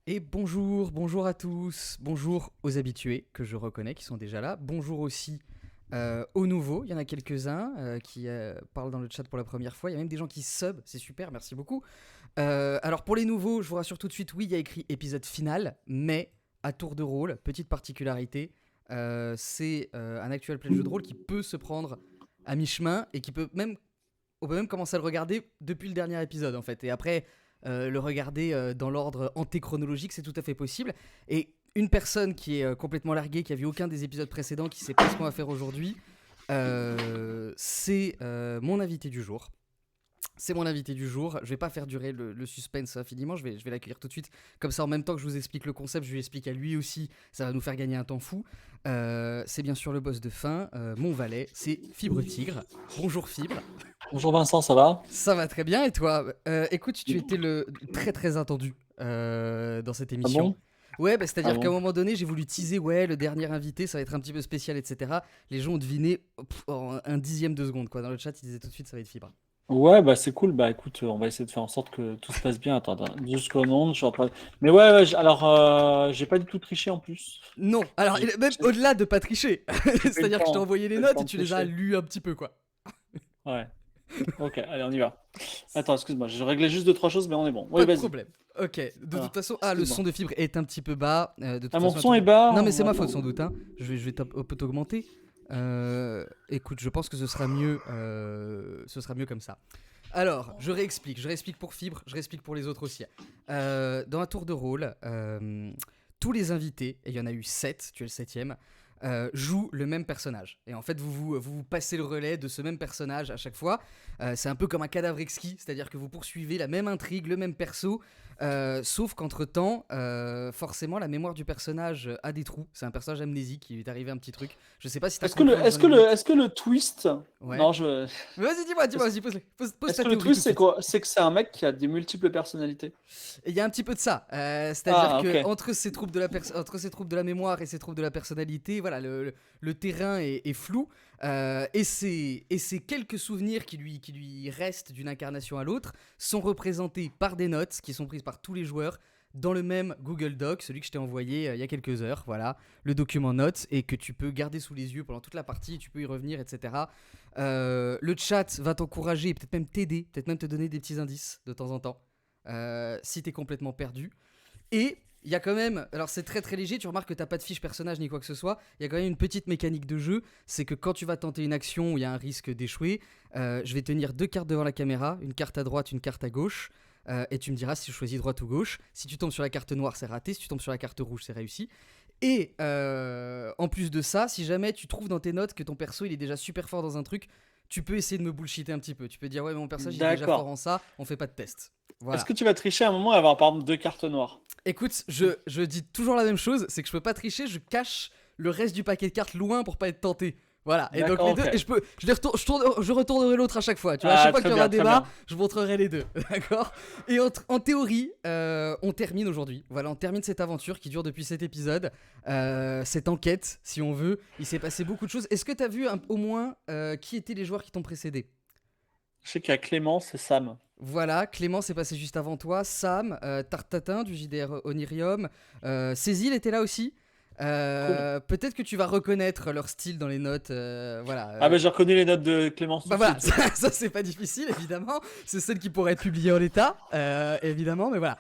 Et bonjour à tous, bonjour aux habitués que je reconnais qui sont déjà là, bonjour aussi aux nouveaux, il y en a quelques-uns qui parlent dans le chat pour la première fois, il y a même des gens qui sub, c'est super, merci beaucoup. Alors pour les nouveaux, je vous rassure tout de suite, oui il y a écrit épisode final, mais à tour de rôle, petite particularité, c'est un actual play de jeu de rôle qui peut se prendre à mi-chemin et qui peut même on peut même commencer à le regarder depuis le dernier épisode en fait. Et après, le regarder dans l'ordre antéchronologique, c'est tout à fait possible. Et une personne qui est complètement larguée, qui a vu aucun des épisodes précédents, qui sait pas ce qu'on va faire aujourd'hui, c'est mon invité du jour. C'est mon invité du jour. Je vais pas faire durer le suspense infiniment. Je vais l'accueillir tout de suite. Comme ça, en même temps que je vous explique le concept, je lui explique à lui aussi. Ça va nous faire gagner un temps fou. C'est bien sûr le boss de fin, mon valet. C'est Fibre Tigre. Bonjour Fibre. Bonjour Vincent, ça va? Ça va très bien et toi? Écoute, tu étais le très très attendu dans cette Ah émission. bon? Ouais, bah, Ah c'est-à-dire qu'à un bon? moment donné, j'ai voulu teaser, ouais, le dernier invité, ça va être un petit peu spécial, etc. Les gens ont deviné en un dixième de seconde, quoi. Dans le chat, ils disaient tout de suite, ça va être Fibre. Ouais, bah c'est cool. Bah écoute, on va essayer de faire en sorte que tout se passe bien. Attends, jusqu'au nom, je suis en train. Mais ouais, alors j'ai pas du tout triché en plus. Non, alors J'ai même j'ai- au-delà de pas tricher, j'ai pas eu le c'est-à-dire que je t'ai temps, envoyé j'ai les pas eu le notes temps et de tu les as tricher. lues un petit peu, quoi. Ouais. Ok, allez, on y va. Attends, excuse-moi, je réglais juste deux, trois choses, mais on est bon. Oui, Pas de vas-y. problème. Ok, de toute Alors, façon, le son excuse-moi. de Fibre est un petit peu bas. De Ah, toute mon façon, à son tout... est bas? Non, mais c'est ma faute Attends. sans doute. Hein. Je vais un peu t'augmenter. Écoute, je pense que ce sera mieux. Ce sera mieux comme ça. Alors, je réexplique pour Fibre, je réexplique pour les autres aussi. Dans un tour de rôle, tous les invités, et il y en a eu 7, tu es le septième, jouent le même personnage. Et en fait, vous passez le relais de ce même personnage à chaque fois. C'est un peu comme un cadavre exquis, c'est-à-dire que vous poursuivez la même intrigue, le même perso, sauf qu'entre-temps, forcément, la mémoire du personnage a des trous. C'est un personnage amnésique, il lui est arrivé un petit truc. Je sais pas si t'as Est-ce que le, compris en est-ce lisant que les le, notes. est-ce que le twist. Ouais. Non, je. Mais vas-y, dis-moi, Est-ce vas-y, pose est-ce ta que le théorie tout twist, de c'est suite. quoi? C'est que c'est un mec qui a des multiples personnalités. Il y a un petit peu de ça. C'est-à-dire Ah, que ok. entre entre ces troubles de la mémoire et ces troubles de la personnalité, voilà, le terrain est flou. Et ces quelques souvenirs qui lui restent d'une incarnation à l'autre sont représentés par des notes qui sont prises par tous les joueurs dans le même Google Doc, celui que je t'ai envoyé il y a quelques heures, voilà, le document notes, et que tu peux garder sous les yeux pendant toute la partie, tu peux y revenir, etc. Le chat va t'encourager, peut-être même t'aider, peut-être même te donner des petits indices de temps en temps si t'es complètement perdu. Et il y a quand même, alors c'est très très léger, tu remarques que t'as pas de fiche personnage ni quoi que ce soit, il y a quand même une petite mécanique de jeu, c'est que quand tu vas tenter une action où il y a un risque d'échouer, je vais tenir deux cartes devant la caméra, une carte à droite, une carte à gauche, et tu me diras si je choisis droite ou gauche. Si tu tombes sur la carte noire, c'est raté, si tu tombes sur la carte rouge, c'est réussi. Et en plus de ça, si jamais tu trouves dans tes notes que ton perso il est déjà super fort dans un truc, tu peux essayer de me bullshiter un petit peu. Tu peux dire ouais mais mon personnage il est déjà fort D'accord. en ça, on fait pas de test. Est-ce Voilà. que tu vas tricher à un moment et avoir par exemple deux cartes noires? Écoute, je dis toujours la même chose, c'est que je peux pas tricher, je cache le reste du paquet de cartes loin pour pas être tenté. Voilà, et donc D'accord, les deux, ok. et je retournerai l'autre à chaque fois, tu vois, à chaque Ah, fois qu'il très y aura bien, très débat, bien. je montrerai les deux, d'accord. Et en théorie, on termine aujourd'hui, voilà, on termine cette aventure qui dure depuis cet épisode, cette enquête, si on veut, il s'est passé beaucoup de choses. Est-ce que t'as vu au moins qui étaient les joueurs qui t'ont précédé? Je sais qu'il y a Clémence et Sam. Voilà, Clément s'est passé juste avant toi, Sam, Tartatin du JDR Onirium, Cécile était là aussi. Cool. Peut-être que tu vas reconnaître leur style dans les notes, voilà. Ah ben j'ai reconnu les notes de Clémence tout Bah de voilà, suite, oui. ça c'est pas difficile évidemment, c'est celle qui pourrait être publiée en l'état, évidemment, mais voilà.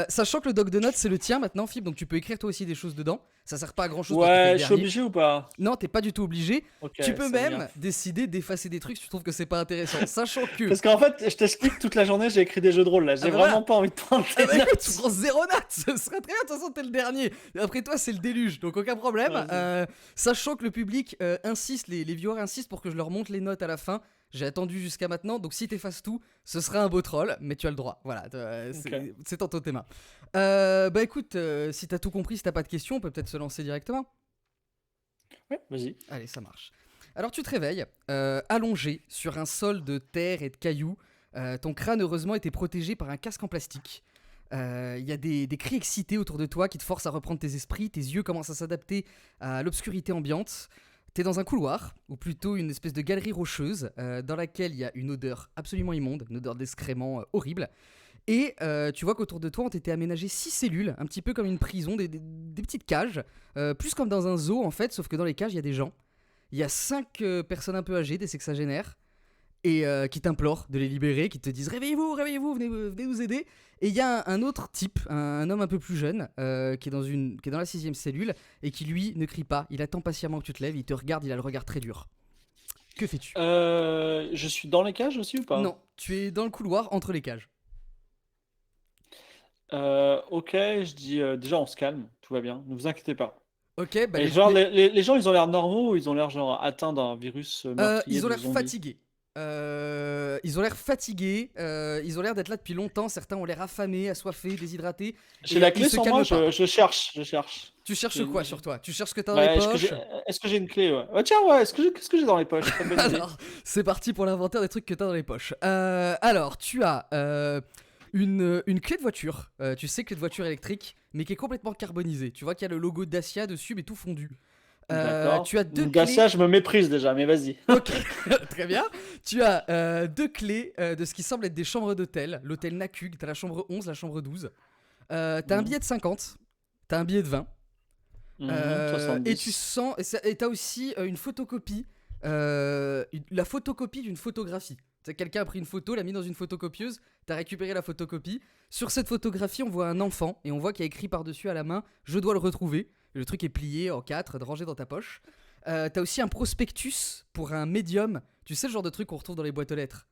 Sachant que le doc de notes c'est le tien maintenant, Fib, donc tu peux écrire toi aussi des choses dedans. Ça sert pas à grand chose parce que t'es le Ouais, je suis dernier. obligé ou pas? Non, t'es pas du tout obligé. Ok, Tu peux c'est bien. même décider d'effacer des trucs si tu trouves que c'est pas intéressant. Sachant que. Parce qu'en fait, je t'explique, toute la journée, j'ai écrit des jeux de rôle là. Ah J'ai bah vraiment voilà! pas envie de prendre Ah tes bah écoute, tu notes. prends zéro note, ce serait très bien, de toute façon t'es le dernier. Après toi c'est le déluge, donc aucun problème. Vas-y. Sachant que le public insiste, les viewers insistent pour que je leur montre les notes à la fin. J'ai attendu jusqu'à maintenant, donc si t'effaces tout, ce sera un beau troll, mais tu as le droit. Voilà, Ok. c'est entre tes mains. Bah écoute, si t'as tout compris, si t'as pas de questions, on peut peut-être se lancer directement. Ouais, vas-y. Allez, ça marche. Alors tu te réveilles, allongé sur un sol de terre et de cailloux. Ton crâne heureusement était protégé par un casque en plastique. Il y a des cris excités autour de toi qui te forcent à reprendre tes esprits. Tes yeux commencent à s'adapter à l'obscurité ambiante. T'es dans un couloir, ou plutôt une espèce de galerie rocheuse, dans laquelle il y a une odeur absolument immonde, une odeur d'excréments horrible. Et tu vois qu'autour de toi ont été aménagées 6 cellules, un petit peu comme une prison, des petites cages, plus comme dans un zoo en fait, sauf que dans les cages il y a des gens. Il y a 5 personnes un peu âgées, des sexagénaires, et qui t'implorent de les libérer, qui te disent réveillez-vous, réveillez-vous, venez nous aider. Et il y a un autre type, un homme un peu plus jeune, qui est dans la 6ème cellule, et qui lui ne crie pas, il attend patiemment que tu te lèves, il te regarde, il a le regard très dur. Que fais-tu? Je suis dans les cages aussi ou pas? Non, tu es dans le couloir entre les cages. Ok, je dis déjà on se calme, tout va bien, ne vous inquiétez pas. Ok, bah Et genre, les gens, ils ont l'air normaux ou ils ont l'air genre atteints d'un virus meurtrier ils ont de l'air zombies? fatigués. Ils ont l'air fatigués. Ils ont l'air d'être là depuis longtemps. Certains ont l'air affamés, assoiffés, déshydratés. J'ai Et la ils clé se sur moi, calment pas. je cherche, je cherche. Tu cherches J'ai- quoi sur j'ai- toi? Tu cherches ce que t'as dans les Ouais, poches? est-ce que j'ai une clé, ouais. Tiens, ouais, qu'est-ce que j'ai dans les poches? Très bonne idée. Alors, c'est parti pour l'inventaire des trucs que t'as dans les poches. Alors, tu as une clé de voiture. Tu sais, clé de voiture électrique, mais qui est complètement carbonisée. Tu vois qu'il y a le logo Dacia dessus, mais tout fondu. D'accord. Tu as deux Dacia, clés. je me méprise déjà, mais vas-y. Ok, très bien. Tu as deux clés de ce qui semble être des chambres d'hôtel. L'hôtel Nakug, t'as la chambre 11, la chambre 12. T'as un Mhm. billet de 50, t'as un billet de 20. Mhm, Et tu 70. sens. Et t'as aussi une photocopie. La photocopie d'une photographie. Tu sais, quelqu'un a pris une photo, l'a mis dans une photocopieuse, t'as récupéré la photocopie. Sur cette photographie, on voit un enfant et on voit qu'il y a écrit par-dessus à la main je dois le retrouver. Le truc est plié en 4, rangé dans ta poche. T'as aussi un prospectus pour un médium. Tu sais, le genre de truc qu'on retrouve dans les boîtes aux lettres.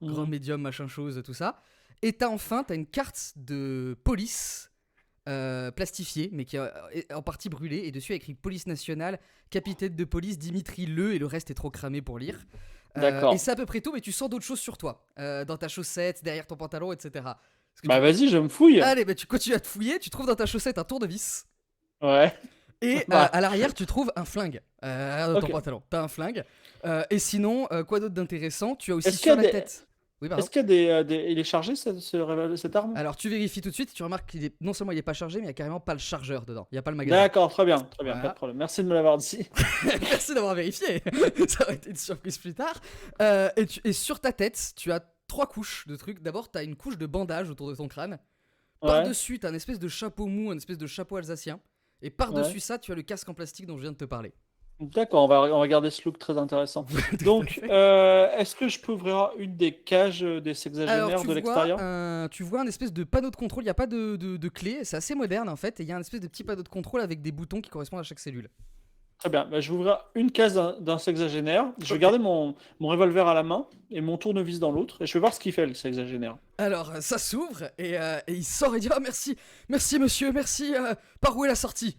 Grand Mhm. médium, machin chose, tout ça. Et t'as une carte de police plastifiée, mais qui est en partie brûlée. Et dessus, il y a écrit police nationale, capitaine de police Dimitri Le, et le reste est trop cramé pour lire. Et D'accord. c'est à peu près tout, mais tu sens d'autres choses sur toi. Dans ta chaussette, derrière ton pantalon, etc. Parce que Bah vas-y, je me fouille. Allez, bah, tu continues à te fouiller, tu trouves dans ta chaussette un tournevis. Ouais. Et Bah, à l'arrière, tu trouves un flingue. Dans ton ok. pantalon. T'as un flingue. Et sinon, quoi d'autre d'intéressant? Tu as aussi Est-ce qu'il y sur a la des... tête. Oui, pardon. Est-ce qu'il y a il est chargé cette arme? Alors, tu vérifies tout de suite. Tu remarques qu'il est non seulement il est pas chargé, mais il y a carrément pas le chargeur dedans. Il y a pas le magasin. D'accord, très bien, pas de Voilà. problème. Merci de me l'avoir dit. Merci d'avoir vérifié. Ça aurait été une surprise plus tard. Et sur ta tête, tu as trois couches de trucs. D'abord, tu as une couche de bandage autour de ton crâne. Ouais, Par-dessus, tu as un espèce de chapeau mou, un espèce de chapeau alsacien. Et ouais. par-dessus ça, tu as le casque en plastique dont je viens de te parler. D'accord, on va garder ce look très intéressant. Tout à Donc, fait. est-ce que je peux ouvrir une des cages des Alors, sexagénaires de l'extérieur? tu vois un espèce de panneau de contrôle. Il n'y a pas de clé. C'est assez moderne en fait. Et il y a un espèce de petit panneau de contrôle avec des boutons qui correspondent à chaque cellule. Très bien, bah, je vais ouvrir une case d'un sexagénaire. Je vais Ok. garder mon revolver à la main et mon tournevis dans l'autre. Et je vais voir ce qu'il fait, le sexagénaire. Alors, ça s'ouvre et il sort et dit: Ah, merci, merci monsieur, merci. Par où est la sortie?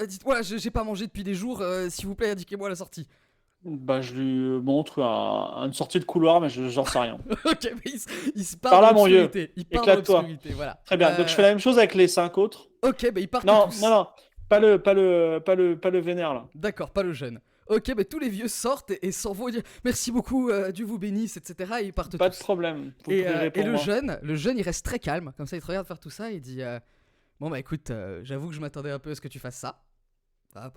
Dites-moi, j'ai pas mangé depuis des jours. S'il vous plaît, indiquez-moi la sortie. Bah, je lui montre une sortie de couloir, mais j'en sais rien. Ok, mais il se part Par dans là, mon vieux. l'obscurité. Il part dans Éclate-toi. l'obscurité, voilà. Très bien. Donc, je fais la même chose avec les 5 autres. Ok, bah ils partent Non, non, tous. non. Pas le vénère, là. D'accord, pas le jeune. Ok, bah tous les vieux sortent et s'en vont dire merci beaucoup, Dieu vous bénisse, etc. Et ils partent Pas de tous. problème. Vous Et prierez pour moi. le jeune, il reste très calme, comme ça il te regarde faire tout ça et il dit bon bah écoute, j'avoue que je m'attendais un peu à ce que tu fasses ça.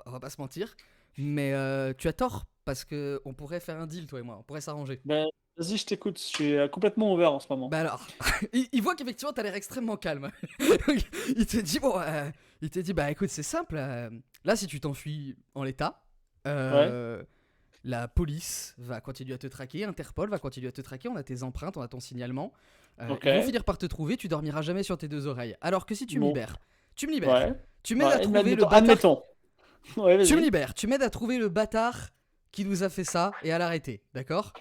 On va pas se mentir. Mais tu as tort, parce que on pourrait faire un deal, toi et moi, on pourrait s'arranger. Ben, vas-y, je t'écoute. Je suis complètement ouvert en ce moment. Bah alors, il voit qu'effectivement t'as l'air extrêmement calme. Il te dit bon, il te dit bah écoute c'est simple. Là si tu t'enfuis en l'état, Ouais. euh, la police va continuer à te traquer, Interpol va continuer à te traquer. On a tes empreintes, on a ton signalement. Ok. Ils vont finir par te trouver. Tu dormiras jamais sur tes deux oreilles. Alors que si Bon. tu me libères. Ouais. Tu m'aides à Ouais. trouver le Admettons. bâtard. Admettons. Ouais, Tu me vas-y. libères. Tu m'aides à trouver le bâtard qui nous a fait ça et à l'arrêter. D'accord?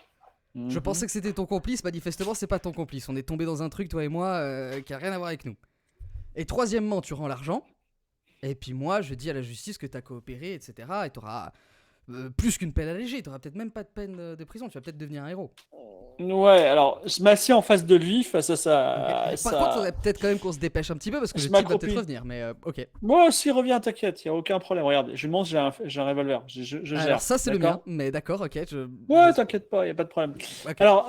Je Mhm. pensais que c'était ton complice, manifestement c'est pas ton complice. On est tombé dans un truc, toi et moi, qui a rien à voir avec nous. Et troisièmement, tu rends l'argent. Et puis moi, je dis à la justice que t'as coopéré, etc. Et t'auras plus qu'une peine allégée. T'auras peut-être même pas de peine de prison. Tu vas peut-être devenir un héros. Ouais, alors, je m'assieds en face de lui, face à Ok. Par contre, faudrait peut-être quand même qu'on se dépêche un petit peu parce que Je le type va peut-être m'accroupis. revenir. Mais ok. Moi aussi, reviens, t'inquiète, il a aucun problème. Regarde, je lui montre, j'ai un revolver, je Alors gère, ça c'est le mien. d'accord? Mais d'accord, ok. Ouais, t'inquiète pas, y a pas de problème. Ok. Alors,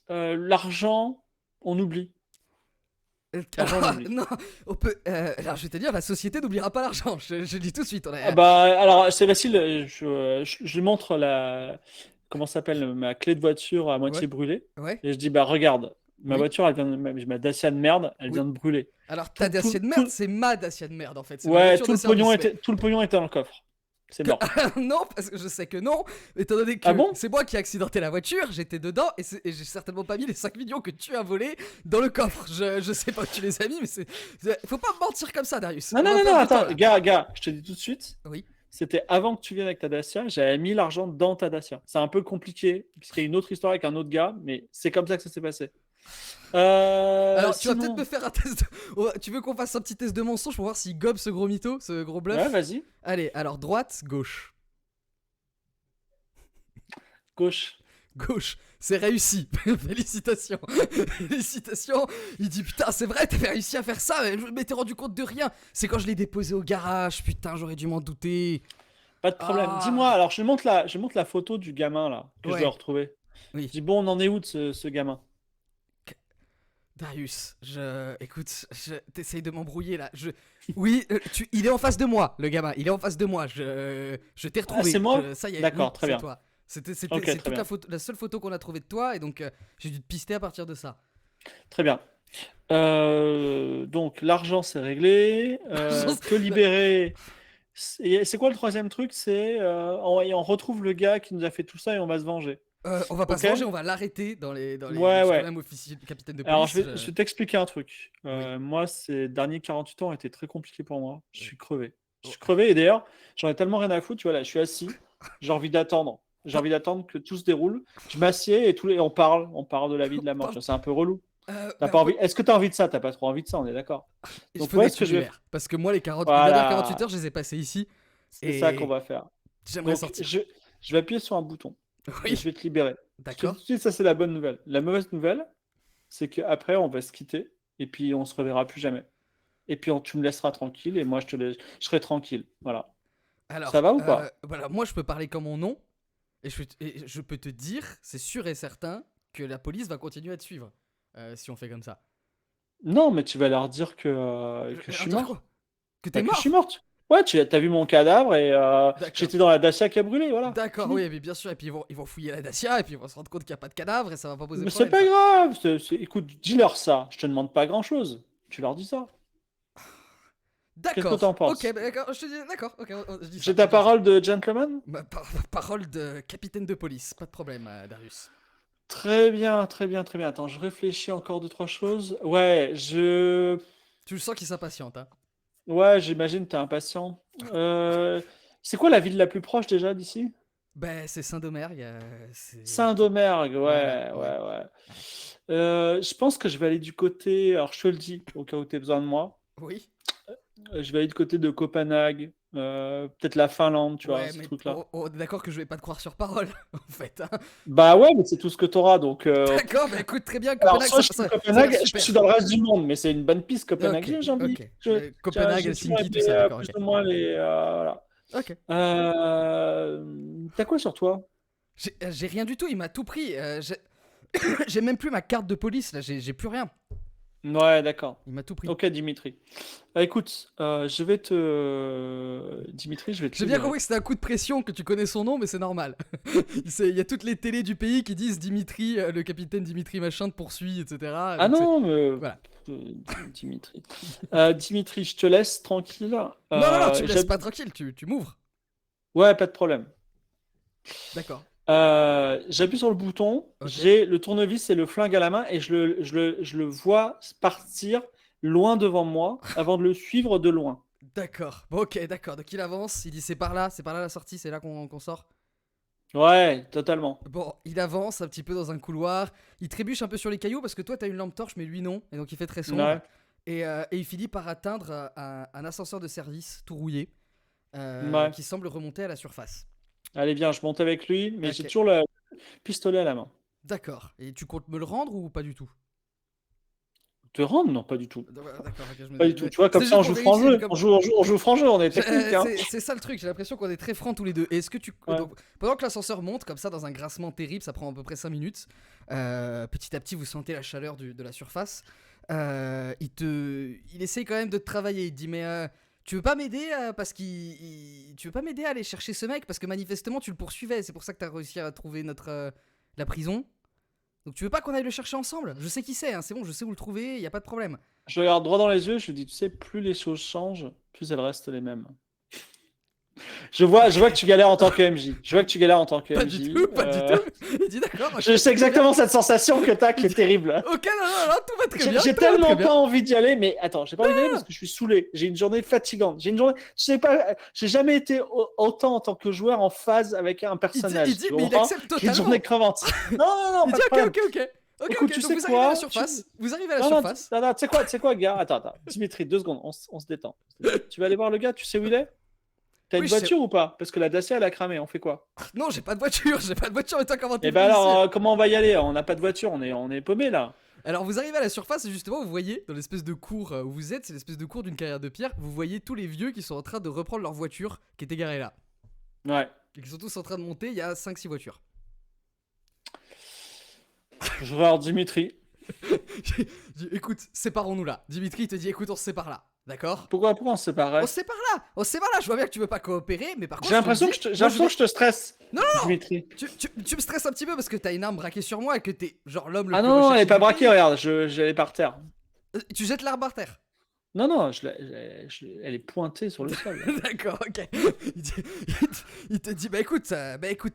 l'argent, on oublie. L'argent, on oublie. Non, on peut. Alors je vais te dire, la société n'oubliera pas l'argent. Je dis tout de suite. Ah bah, alors, c'est facile, je lui montre comment ça s'appelle, ma clé de voiture à Ouais, moitié brûlée. ouais. Et je dis, bah, regarde, Ma Oui, voiture, ma Dacia de merde, elle oui. vient de brûler. Alors, ta Tout, Dacia tout, de merde, tout- c'est ma Dacia de merde, en fait. C'est ma ouais, voiture de service. tout le pognon était dans le coffre. C'est Que- mort. non, parce que je sais que non, étant donné Ah que bon? c'est moi qui ai accidenté la voiture, j'étais dedans et j'ai certainement pas mis les 5 millions que tu as volés dans le coffre. Je sais pas où tu les as mis, mais faut pas me mentir comme ça, Darius. Non, On non, va non, non, perdre du temps attends, là. gars, je te dis tout de suite. Oui. C'était avant que tu viennes avec ta Dacia, j'avais mis l'argent dans ta Dacia. C'est un peu compliqué, puisqu'il y a une autre histoire avec un autre gars, mais c'est comme ça que ça s'est passé. Alors, tu vas peut-être me Sinon, faire un test. Tu veux qu'on fasse un petit test de mensonge pour voir s'il gobe ce gros mytho, ce gros ouais, bluff? vas-y, Allez, alors droite, gauche. gauche. Gauche, c'est réussi. Félicitations. Félicitations. Il dit putain, c'est vrai, t'avais réussi à faire ça, mais je m'étais rendu compte de rien. C'est quand je l'ai déposé au garage. Putain, j'aurais dû m'en douter. Pas de problème. Ah, Dis-moi, alors je monte la photo du gamin là, que je dois ouais, retrouver. Je oui. dis, bon, on en est où de ce gamin? Darius, écoute, t'essayes de m'embrouiller là. Oui, il est en face de moi, le gamin. Il est en face de moi. Je t'ai Ah, c'est retrouvé. moi? Ça y est, oui, D'accord, très c'est bien. toi. Ok, C'est très toute bien. la seule photo qu'on a trouvée de toi, et donc j'ai dû te pister à partir de ça. Très bien. Donc, l'argent, c'est réglé. Te libérer. C'est quoi le troisième truc? C'est on retrouve le gars qui nous a fait tout ça et on va se venger. On va pas Ok? se venger, on va l'arrêter Ouais, Je suis quand ouais. même officier, capitaine de Alors, police. je vais t'expliquer un truc. Oui. Moi, ces derniers 48 ans ont été très compliqués pour moi. Je Oui. suis crevé. Je Oh. suis crevé et d'ailleurs, j'en ai tellement rien à foutre. Tu vois, là, je suis assis. J'ai envie d'attendre. J'ai Pa- envie d'attendre que tout se déroule. Je m'assieds et, on parle. On parle de la vie, de la mort. Tu pa- vois, c'est un peu relou. T'as mais pas envie. Est-ce que tu as envie de ça? T'as pas trop envie de ça, on est d'accord. il Donc, faudrait ouais, que ce tu que me je vais. libères. Parce que moi, les dernières 48 Voilà. heures, je les ai passées ici. C'est ça qu'on Et va faire. j'aimerais Donc, sortir. je vais appuyer sur un bouton et je Oui, vais te libérer. Je te dis tout d'accord. de suite, ça, c'est la bonne nouvelle. La mauvaise nouvelle, c'est qu'après, on va se quitter et puis on se reverra plus jamais. Et puis tu me laisseras tranquille et moi je serai tranquille. Voilà. Ça Alors, va ou pas? voilà, moi, je peux parler comme mon nom. Et je peux te dire, c'est sûr et certain, que la police va continuer à te suivre. Si on fait comme ça. Non, mais tu vas leur dire que je Alors, suis dire mort. quoi? Que t'es Bah, que je suis mort? morte. Ouais, tu as vu mon cadavre et D'accord. j'étais dans la Dacia qui a brûlé, voilà. D'accord, Fini. oui, mais bien sûr, et puis ils vont fouiller la Dacia, et puis ils vont se rendre compte qu'il n'y a pas de cadavre, et ça va pas poser Mais c'est problème, pas ça. grave. Écoute, dis-leur ça. Je te demande pas grand-chose. Tu leur dis ça. Qu'est-ce que t'en D'accord, ok, penses? bah, d'accord, je te dis, d'accord, ok, je dis ça, J'ai ta je dis ça. parole de gentleman? Parole de capitaine de police, pas de problème, Darius. Très bien, très bien, très bien. Attends, je réfléchis encore deux, trois choses. Ouais, Tu le sens qu'il s'impatiente, hein. Ouais, j'imagine, t'es impatient. C'est quoi la ville la plus proche déjà d'ici? Ben, c'est Saint-Domergue, c'est... Saint-Domergue, Voilà, ouais, ouais. ouais, ouais. Je pense que je vais aller du côté, alors je te le dis, au cas où tu as besoin de moi, Oui. je vais aller du côté de Copenhague, peut-être la Finlande, tu vois, Ouais, ce mais truc-là. on est d'accord que je vais pas te croire sur parole, en fait, hein. Bah ouais, mais c'est tout ce que tu auras, donc... D'accord, bah écoute, très bien, Alors, Copenhague, soit je suis ça a l'air Copenhague, je suis super. dans le reste du monde, mais c'est une bonne piste, Copenhague. Ok, J'ai envie, ok. Copenhague, j'ai toujours Helsinki, tout aimé ça, d'accord, plus ok. ou moins les... voilà. Ok. T'as quoi sur toi? J'ai rien du tout, il m'a tout pris. J'ai même plus ma carte de police, là, j'ai plus rien. Ouais, d'accord. Il m'a tout pris. Ok, Dimitri. Écoute, Dimitri, je vais te J'ai bien libérer. compris que c'était un coup de pression, que tu connais son nom, mais c'est normal. Il y a toutes les télés du pays qui disent Dimitri, le capitaine Dimitri machin te poursuit, etc. Ah Donc non, mais... voilà. Dimitri. Dimitri, je te laisse tranquille. Non, non, non, tu me laisses pas tranquille, tu m'ouvres. Ouais, pas de problème. D'accord. J'appuie sur le bouton, Ok. j'ai le tournevis et le flingue à la main et je le vois partir loin devant moi avant de le suivre de loin. D'accord. Bon, ok, d'accord. Donc il avance, il dit c'est par là la sortie, c'est là qu'on sort. Ouais, totalement. Bon, il avance un petit peu dans un couloir, il trébuche un peu sur les cailloux parce que toi t'as une lampe torche mais lui non, et donc il fait très sombre. Ouais, Et il finit par atteindre un ascenseur de service tout rouillé ouais. qui semble remonter à la surface. Allez, bien, je monte avec lui, mais j'ai Ok, toujours le pistolet à la main. d'accord. Et tu comptes me le rendre ou pas du tout? Te rendre? Non, pas du tout. D'accord, ok, Pas du tout. Tu vois, comme c'est ça, juste on pour joue franc vérifier, mais jeu. comme... On joue franc jeu, on est technique, hein. C'est ça le truc, j'ai l'impression qu'on est très francs tous les deux. Et est-ce que tu... Ouais. Donc, pendant que l'ascenseur monte, comme ça, dans un grincement terrible, ça prend à peu près 5 minutes, petit à petit, vous sentez la chaleur de la surface. Il essaye quand même de te travailler. Il te dit, mais tu veux pas m'aider parce tu veux pas m'aider à aller chercher ce mec parce que manifestement tu le poursuivais. C'est pour ça que t'as réussi à trouver la prison. Donc tu veux pas qu'on aille le chercher ensemble? Je sais qui c'est, hein, c'est bon, je sais où le trouver, y a pas de problème. Je le regarde droit dans les yeux, je lui dis, tu sais, plus les choses changent, plus elles restent les mêmes. Je vois que tu galères en tant que MJ. Je vois que tu galères en tant que Pas MJ. du tout, pas du tout. Il dit d'accord. Je sais exactement cette sensation que t'as qui est terrible. Ok, non, tout va très bien. J'ai tout va tellement très bien. pas envie d'y aller, mais attends, j'ai pas envie d'y aller parce que je suis saoulé. J'ai une journée fatigante. J'ai une journée, je sais pas, j'ai jamais été autant en tant que joueur en phase avec un personnage. Il dit, tu mais il comprends? accepte J'ai une totalement. journée crevante. Non, Il pas dit de problème. ok. Écoute, tu donc sais vous quoi, arrivez à la surface. Vous arrivez à la surface. Non, tu sais quoi, gars? Attends. Dimitri, 2 secondes, on se détend. Tu vas aller voir le gars, tu sais où il est? T'as Oui, une je sais. voiture ou pas? Parce que la Dacia, elle a cramé, on fait quoi? Non, j'ai pas de voiture, mais toi comment t'es Eh ben venu alors, ici comment on va y aller? On n'a pas de voiture, on est paumé là. Alors vous arrivez à la surface et justement vous voyez dans l'espèce de cour où vous êtes, c'est l'espèce de cour d'une carrière de pierre, vous voyez tous les vieux qui sont en train de reprendre leur voiture qui était garée là. Ouais. Et qui sont tous en train de monter, il y a 5-6 voitures. Je regarde Dimitri. Je dis, écoute, séparons-nous là. Dimitri te dit écoute, on se sépare là. D'accord? Pourquoi on se séparait? On se sépare là, je vois bien que tu veux pas coopérer, mais par contre. J'ai l'impression que je te stresse. Non, Dimitri. Tu me stresses un petit peu parce que t'as une arme braquée sur moi et que t'es genre l'homme le Ah plus non, elle recherché est pas du braquée, pays. regarde, j'allais par terre. Tu jettes l'arme par terre. Non, elle est pointée sur le sol. D'accord, ok. Il te dit bah écoute,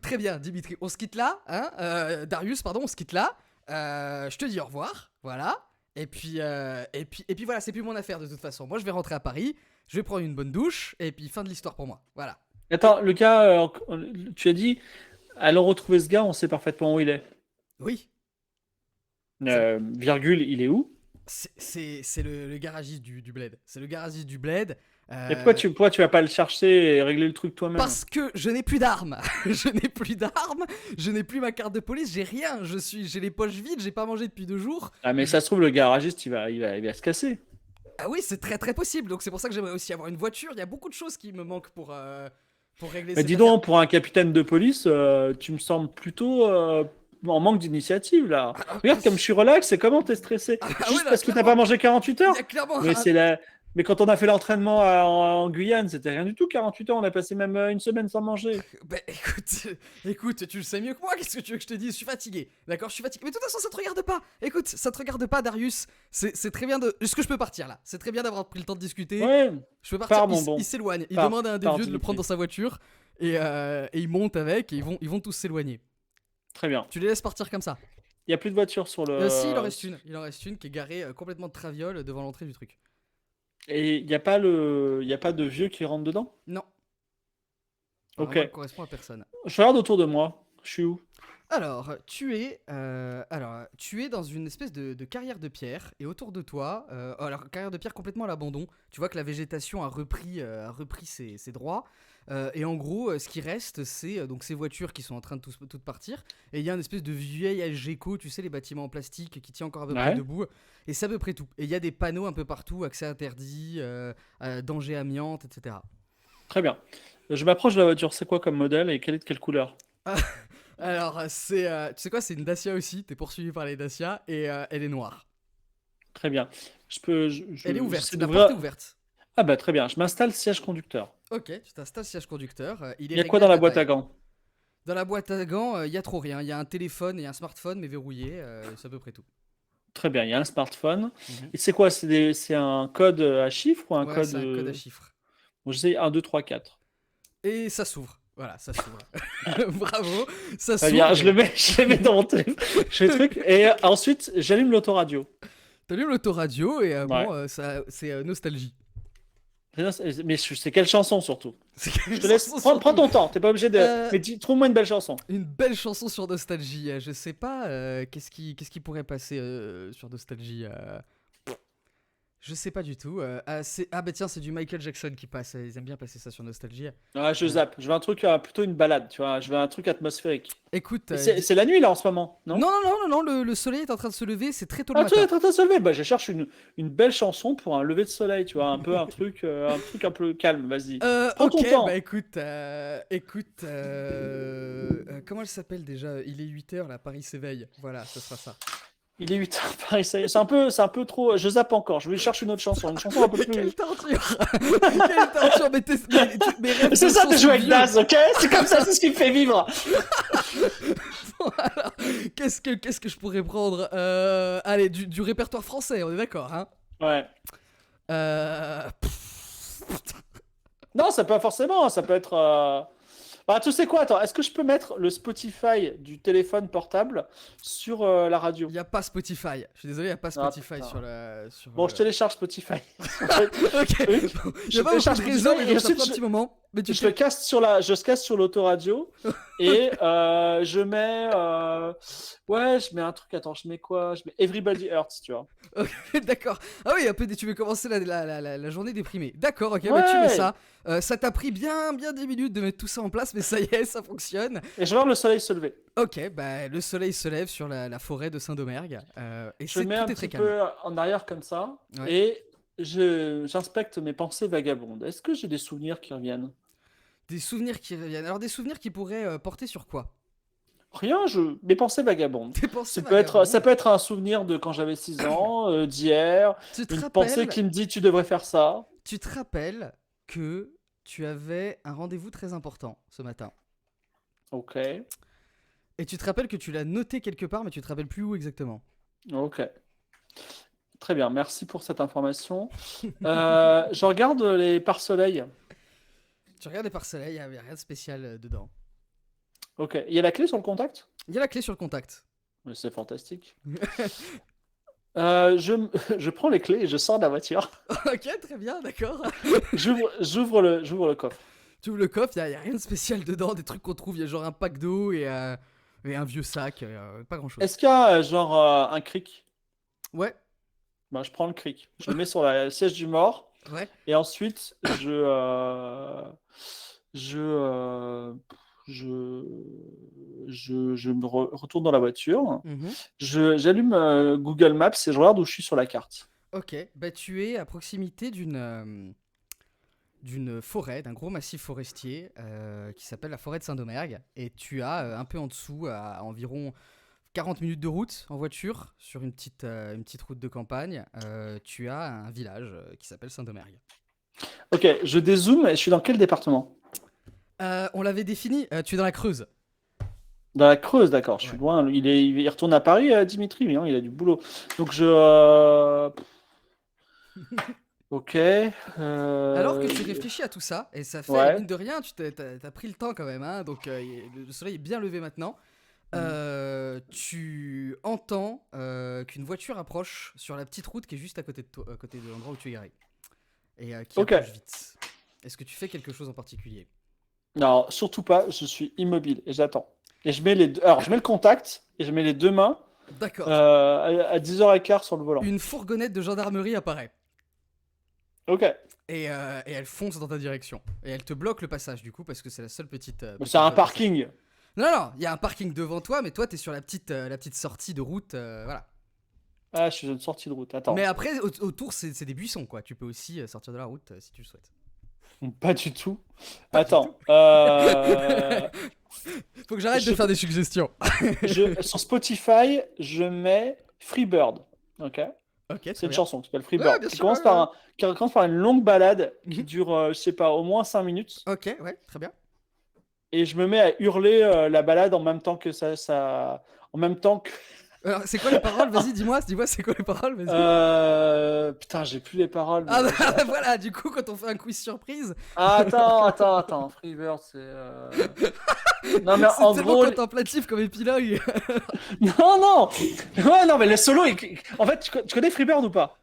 très bien, Dimitri, on se quitte là, hein, Darius, pardon, on se quitte là. Je te dis au revoir, voilà. Et puis voilà, c'est plus mon affaire de toute façon. Moi, je vais rentrer à Paris, je vais prendre une bonne douche et puis fin de l'histoire pour moi. Voilà. Attends, le gars, tu as dit, allons retrouver ce gars, on sait parfaitement où il est. Oui. Virgule, il est où? C'est le garagiste du bled. C'est le garagiste du bled. Et pourquoi tu vas pas le chercher et régler le truc toi-même? Parce que je n'ai plus d'armes. Je n'ai plus ma carte de police, j'ai rien. J'ai les poches vides, j'ai pas mangé depuis 2 jours. Ah mais ça se trouve le garagiste il va se casser. Ah oui, c'est très très possible. Donc c'est pour ça que j'aimerais aussi avoir une voiture. Il y a beaucoup de choses qui me manquent pour régler Mais cette dis affaire. donc, pour un capitaine de police, tu me sembles plutôt en manque d'initiative là. Regarde comme je suis relax et comment t'es stressé. Juste ouais, là, parce que t'as clairement. pas mangé 48 heures. Il y a clairement Mais mais quand on a fait l'entraînement en Guyane, c'était rien du tout 48 heures. On a passé même une semaine sans manger. Bah écoute, tu le sais mieux que moi, qu'est-ce que tu veux que je te dise? Je suis fatigué, d'accord? Je suis fatigué. Mais de toute façon, ça te regarde pas. Écoute, ça te regarde pas, Darius. C'est très bien de. Est-ce que je peux partir là? C'est très bien d'avoir pris le temps de discuter. Ouais. Je peux partir. Pardon, bon. Il s'éloigne. Il Pars, demande à un des pars, vieux de le prendre dans sa voiture. Et ils montent avec et ils vont tous s'éloigner. Très bien. Tu les laisses partir comme ça? Il y a plus de voiture sur le. Si, il en reste une. Il en reste une qui est garée complètement de traviole devant l'entrée du truc. Et il y a pas de vieux qui rentre dedans? Non. Ok. Vraiment, elle correspond à personne. Je regarde autour de moi. Je suis où? Alors, tu es dans une espèce de carrière de pierre et autour de toi, alors carrière de pierre complètement à l'abandon. Tu vois que la végétation a repris ses droits. Et en gros, ce qui reste, c'est donc ces voitures qui sont en train de toutes partir. Et il y a une espèce de vieille Algeco, tu sais, les bâtiments en plastique qui tient encore à peu près debout. Et c'est à peu près tout. Et il y a des panneaux un peu partout, accès interdit, danger amiante, etc. Très bien. Je m'approche de la voiture. C'est quoi comme modèle et quelle couleur? Alors, tu sais quoi, c'est une Dacia aussi. T'es poursuivi par les Dacia et elle est noire. Très bien. Elle est ouverte. j'essaie La d'ouvrir- porte est ouverte. Ah bah très bien. Je m'installe siège conducteur. Ok, tu t'installes siège conducteur. Il y a quoi dans la boîte à gants? Dans la boîte à gants, il y a trop rien. Il y a un téléphone et un smartphone, mais verrouillé. C'est à peu près tout. Très bien. Il y a un smartphone. Mhm. Et c'est quoi? C'est un code à chiffres ou un Ouais, code? c'est un code à chiffres. Bon, j'essaie 1, 2, 3, 4. Et ça s'ouvre. Voilà, ça s'ouvre. Bravo, ça Très s'ouvre. bien. Je le mets dans mon téléphone. Je fais le truc. Et ensuite, j'allume l'autoradio. T'allumes l'autoradio et Ouais. c'est Nostalgie. Mais c'est quelle chanson surtout? C'est Je te laisse. Prends ton temps. T'es pas obligé de. Mais trouve-moi une belle chanson. Une belle chanson sur Nostalgie. Je sais pas, qu'est-ce qui pourrait passer sur Nostalgie. Je sais pas du tout. Bah tiens, c'est du Michael Jackson qui passe. Ils aiment bien passer ça sur Nostalgie. Ah, je zappe. Je veux un truc, plutôt une balade, tu vois. Je veux un truc atmosphérique. Écoute, C'est la nuit là en ce moment, non? non, le soleil est en train de se lever, c'est très tôt le Ah, matin. tu es en train de se lever. Bah, je cherche une belle chanson pour un lever de soleil, tu vois. Un truc un peu calme, vas-y. Prends ton Ok, temps. bah écoute, comment elle s'appelle déjà? Il est 8h là, Paris s'éveille. Voilà, ce sera ça. Il est 8h, pareil, c'est un peu trop. Je zappe encore. Je vais chercher une autre chanson. Une chanson un peu Mais plus. quelle torture! Quelle torture! Mais rêves C'est de ça, chansons t'es joué avec vieux. Daz, ok? C'est comme ça, c'est ce qui me fait vivre. Alors, qu'est-ce que je pourrais prendre? Allez, du répertoire français, on est d'accord, hein? Ouais. Putain. Non, ça peut pas forcément, ça peut être. Bah, tu sais quoi, attends, est-ce que je peux mettre le Spotify du téléphone portable sur la radio? Il n'y a pas Spotify. Je suis désolé, il n'y a pas Ah, Spotify putain. sur la. Sur, Bon, je télécharge Spotify. Ok. Truc. Il n'y a pas beaucoup télécharge de réseau, Spotify, mais et donc ça ensuite prend un petit moment. Mais tu je le casse sur l'autoradio et je mets ouais, je mets un truc, attends, je mets quoi? Je mets Everybody Hurts, tu vois. Ok, d'accord. Ah oui, un peu, tu veux commencer la journée déprimée. D'accord, ok, bah tu mets Ouais. ça. Ça t'a pris bien 10 minutes de mettre tout ça en place, mais ça y est, ça fonctionne. Et je vais voir le soleil se lever. Ok, bah le soleil se lève sur la forêt de Saint-Domergue. Et Je mets tout un est très petit calme. peu en arrière comme ça Ouais. et j'inspecte mes pensées vagabondes. Est-ce que j'ai des souvenirs qui reviennent? Des souvenirs qui reviennent. Alors des souvenirs qui pourraient porter sur quoi? Rien, mes pensées vagabondes. Des pensées Ça vagabondes. peut être un souvenir de quand j'avais 6 ans, d'hier, Tu te une pensée rappelles, qui me dit tu devrais faire ça. tu te rappelles que tu avais un rendez-vous très important ce matin. Ok, Et tu te rappelles que tu l'as noté quelque part, mais tu te rappelles plus où exactement. ok. Très bien, merci pour cette information. Je regarde les pare-soleil. Tu regardes les pare-soleil, il n'y a rien de spécial dedans. Ok, il y a la clé sur le contact? Il y a la clé sur le contact. Mais c'est fantastique. Je prends les clés et je sors de la voiture. Ok, très bien, d'accord. J'ouvre le coffre. Tu ouvres le coffre, il n'y a rien de spécial dedans, des trucs qu'on trouve, il y a genre un pack d'eau et un vieux sac, pas grand chose. Est-ce qu'il y a genre un cric? Ouais, Ben, je prends le cric. Je le mets sur le siège du mort. ouais. Et ensuite, je, euh, je me retourne dans la voiture. Mhm. J'allume Google Maps et je regarde où je suis sur la carte. Ok, bah tu es à proximité d'une forêt, d'un gros massif forestier qui s'appelle la forêt de Saint-Domergue. Et tu as un peu en dessous, à environ 40 minutes de route en voiture, sur une petite route de campagne, tu as un village qui s'appelle Saint-Domergue. Ok, je dézoome et je suis dans quel département? On l'avait défini, tu es dans la Creuse. Dans la Creuse, d'accord. Je suis Ouais. loin. Il retourne à Paris, Dimitri, mais non, il a du boulot. Donc ok. Alors que tu réfléchis à tout ça, et ça fait, Ouais. mine de rien, t'as pris le temps quand même, hein, donc le soleil est bien levé maintenant. Mhm. Tu entends qu'une voiture approche sur la petite route qui est juste à côté de toi, à côté de l'endroit où tu es garé, et qui Ok. approche vite. Est-ce que tu fais quelque chose en particulier? Non, surtout pas. Je suis immobile et j'attends. Et je mets les deux. Alors, je mets le contact et je mets les deux mains D'accord. à 10h15 sur le volant. Une fourgonnette de gendarmerie apparaît. Ok. Et elle fonce dans ta direction. Et elle te bloque le passage du coup parce que c'est la seule petite. Mais Petite c'est un voie de passage. parking. Non, non, il y a un parking devant toi, mais toi t'es sur la petite sortie de route, voilà. Ah, je suis à une sortie de route. Mais Attends. après, autour, c'est des buissons, quoi. Tu peux aussi sortir de la route si tu le souhaites. Pas du tout. Pas du Attends. Faut que j'arrête de Je- faire des suggestions. Sur Spotify, je mets Freebird. Ok. Ok, C'est très une bien. chanson qui s'appelle Ouais, Freebird, bien qui sûr. Ouais, commence ouais, ouais. qui commence par une longue balade qui Mhm. dure, je sais pas, au moins 5 minutes. Ok, ouais, très bien. Et je me mets à hurler la balade en même temps que en même temps que. Alors, c'est quoi les paroles? Vas-y, dis-moi, c'est quoi les paroles? Vas-y. Putain, j'ai plus les paroles. Ah, Mais bah, voilà, du coup, quand on fait un quiz surprise, Ah, attends. Freebird, c'est. Non, mais c'est en tellement gros. contemplatif comme épilogue. Non! Ouais, non, mais le solo. En fait, tu connais Freebird ou pas?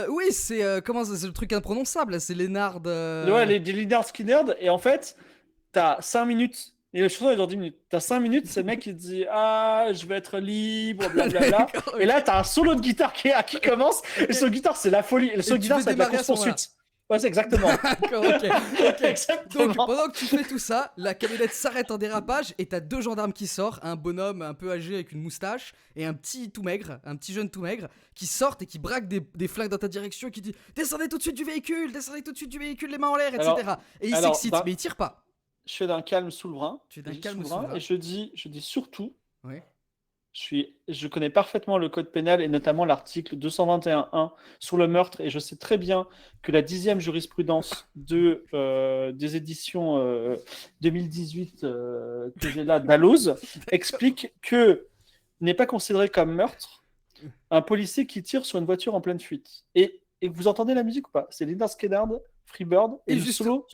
Oui, c'est le truc imprononçable, là, c'est Lénard. Ouais, les Lynyrd Skynyrd. Et en fait, t'as 5 minutes. Et la chanson, elle dure 10 minutes. T'as 5 minutes, c'est le mec qui te dit ah, je vais être libre, blablabla. D'accord, Et ok. là, t'as un solo de guitare qui commence. Et ce guitare, c'est la folie. Et le solo de tu guitare, veux c'est la démarrer à ce moment-là. course-poursuite. Ouais, c'est exactement. D'accord, ok. Donc, Exactement. pendant que tu fais tout ça, la camionnette s'arrête en dérapage et t'as deux gendarmes qui sortent, un bonhomme un peu âgé avec une moustache et un petit tout maigre, un petit jeune tout maigre, qui sortent et qui braquent des flingues dans ta direction, qui dit descendez tout de suite du véhicule, les mains en l'air, etc. Et il s'excite, mais il tire pas. Je fais d'un calme souverain. Tu es d'un Je dis calme souverain. souverain. Et je dis surtout, Ouais. Je connais parfaitement le code pénal et notamment l'article 221.1 sur le meurtre, et je sais très bien que la 10e jurisprudence des éditions 2018 que j'ai là, Dalloz, explique que n'est pas considéré comme meurtre un policier qui tire sur une voiture en pleine fuite. Et vous entendez la musique ou pas? C'est Lynyrd Skynyrd, Freebird, et le juste solo.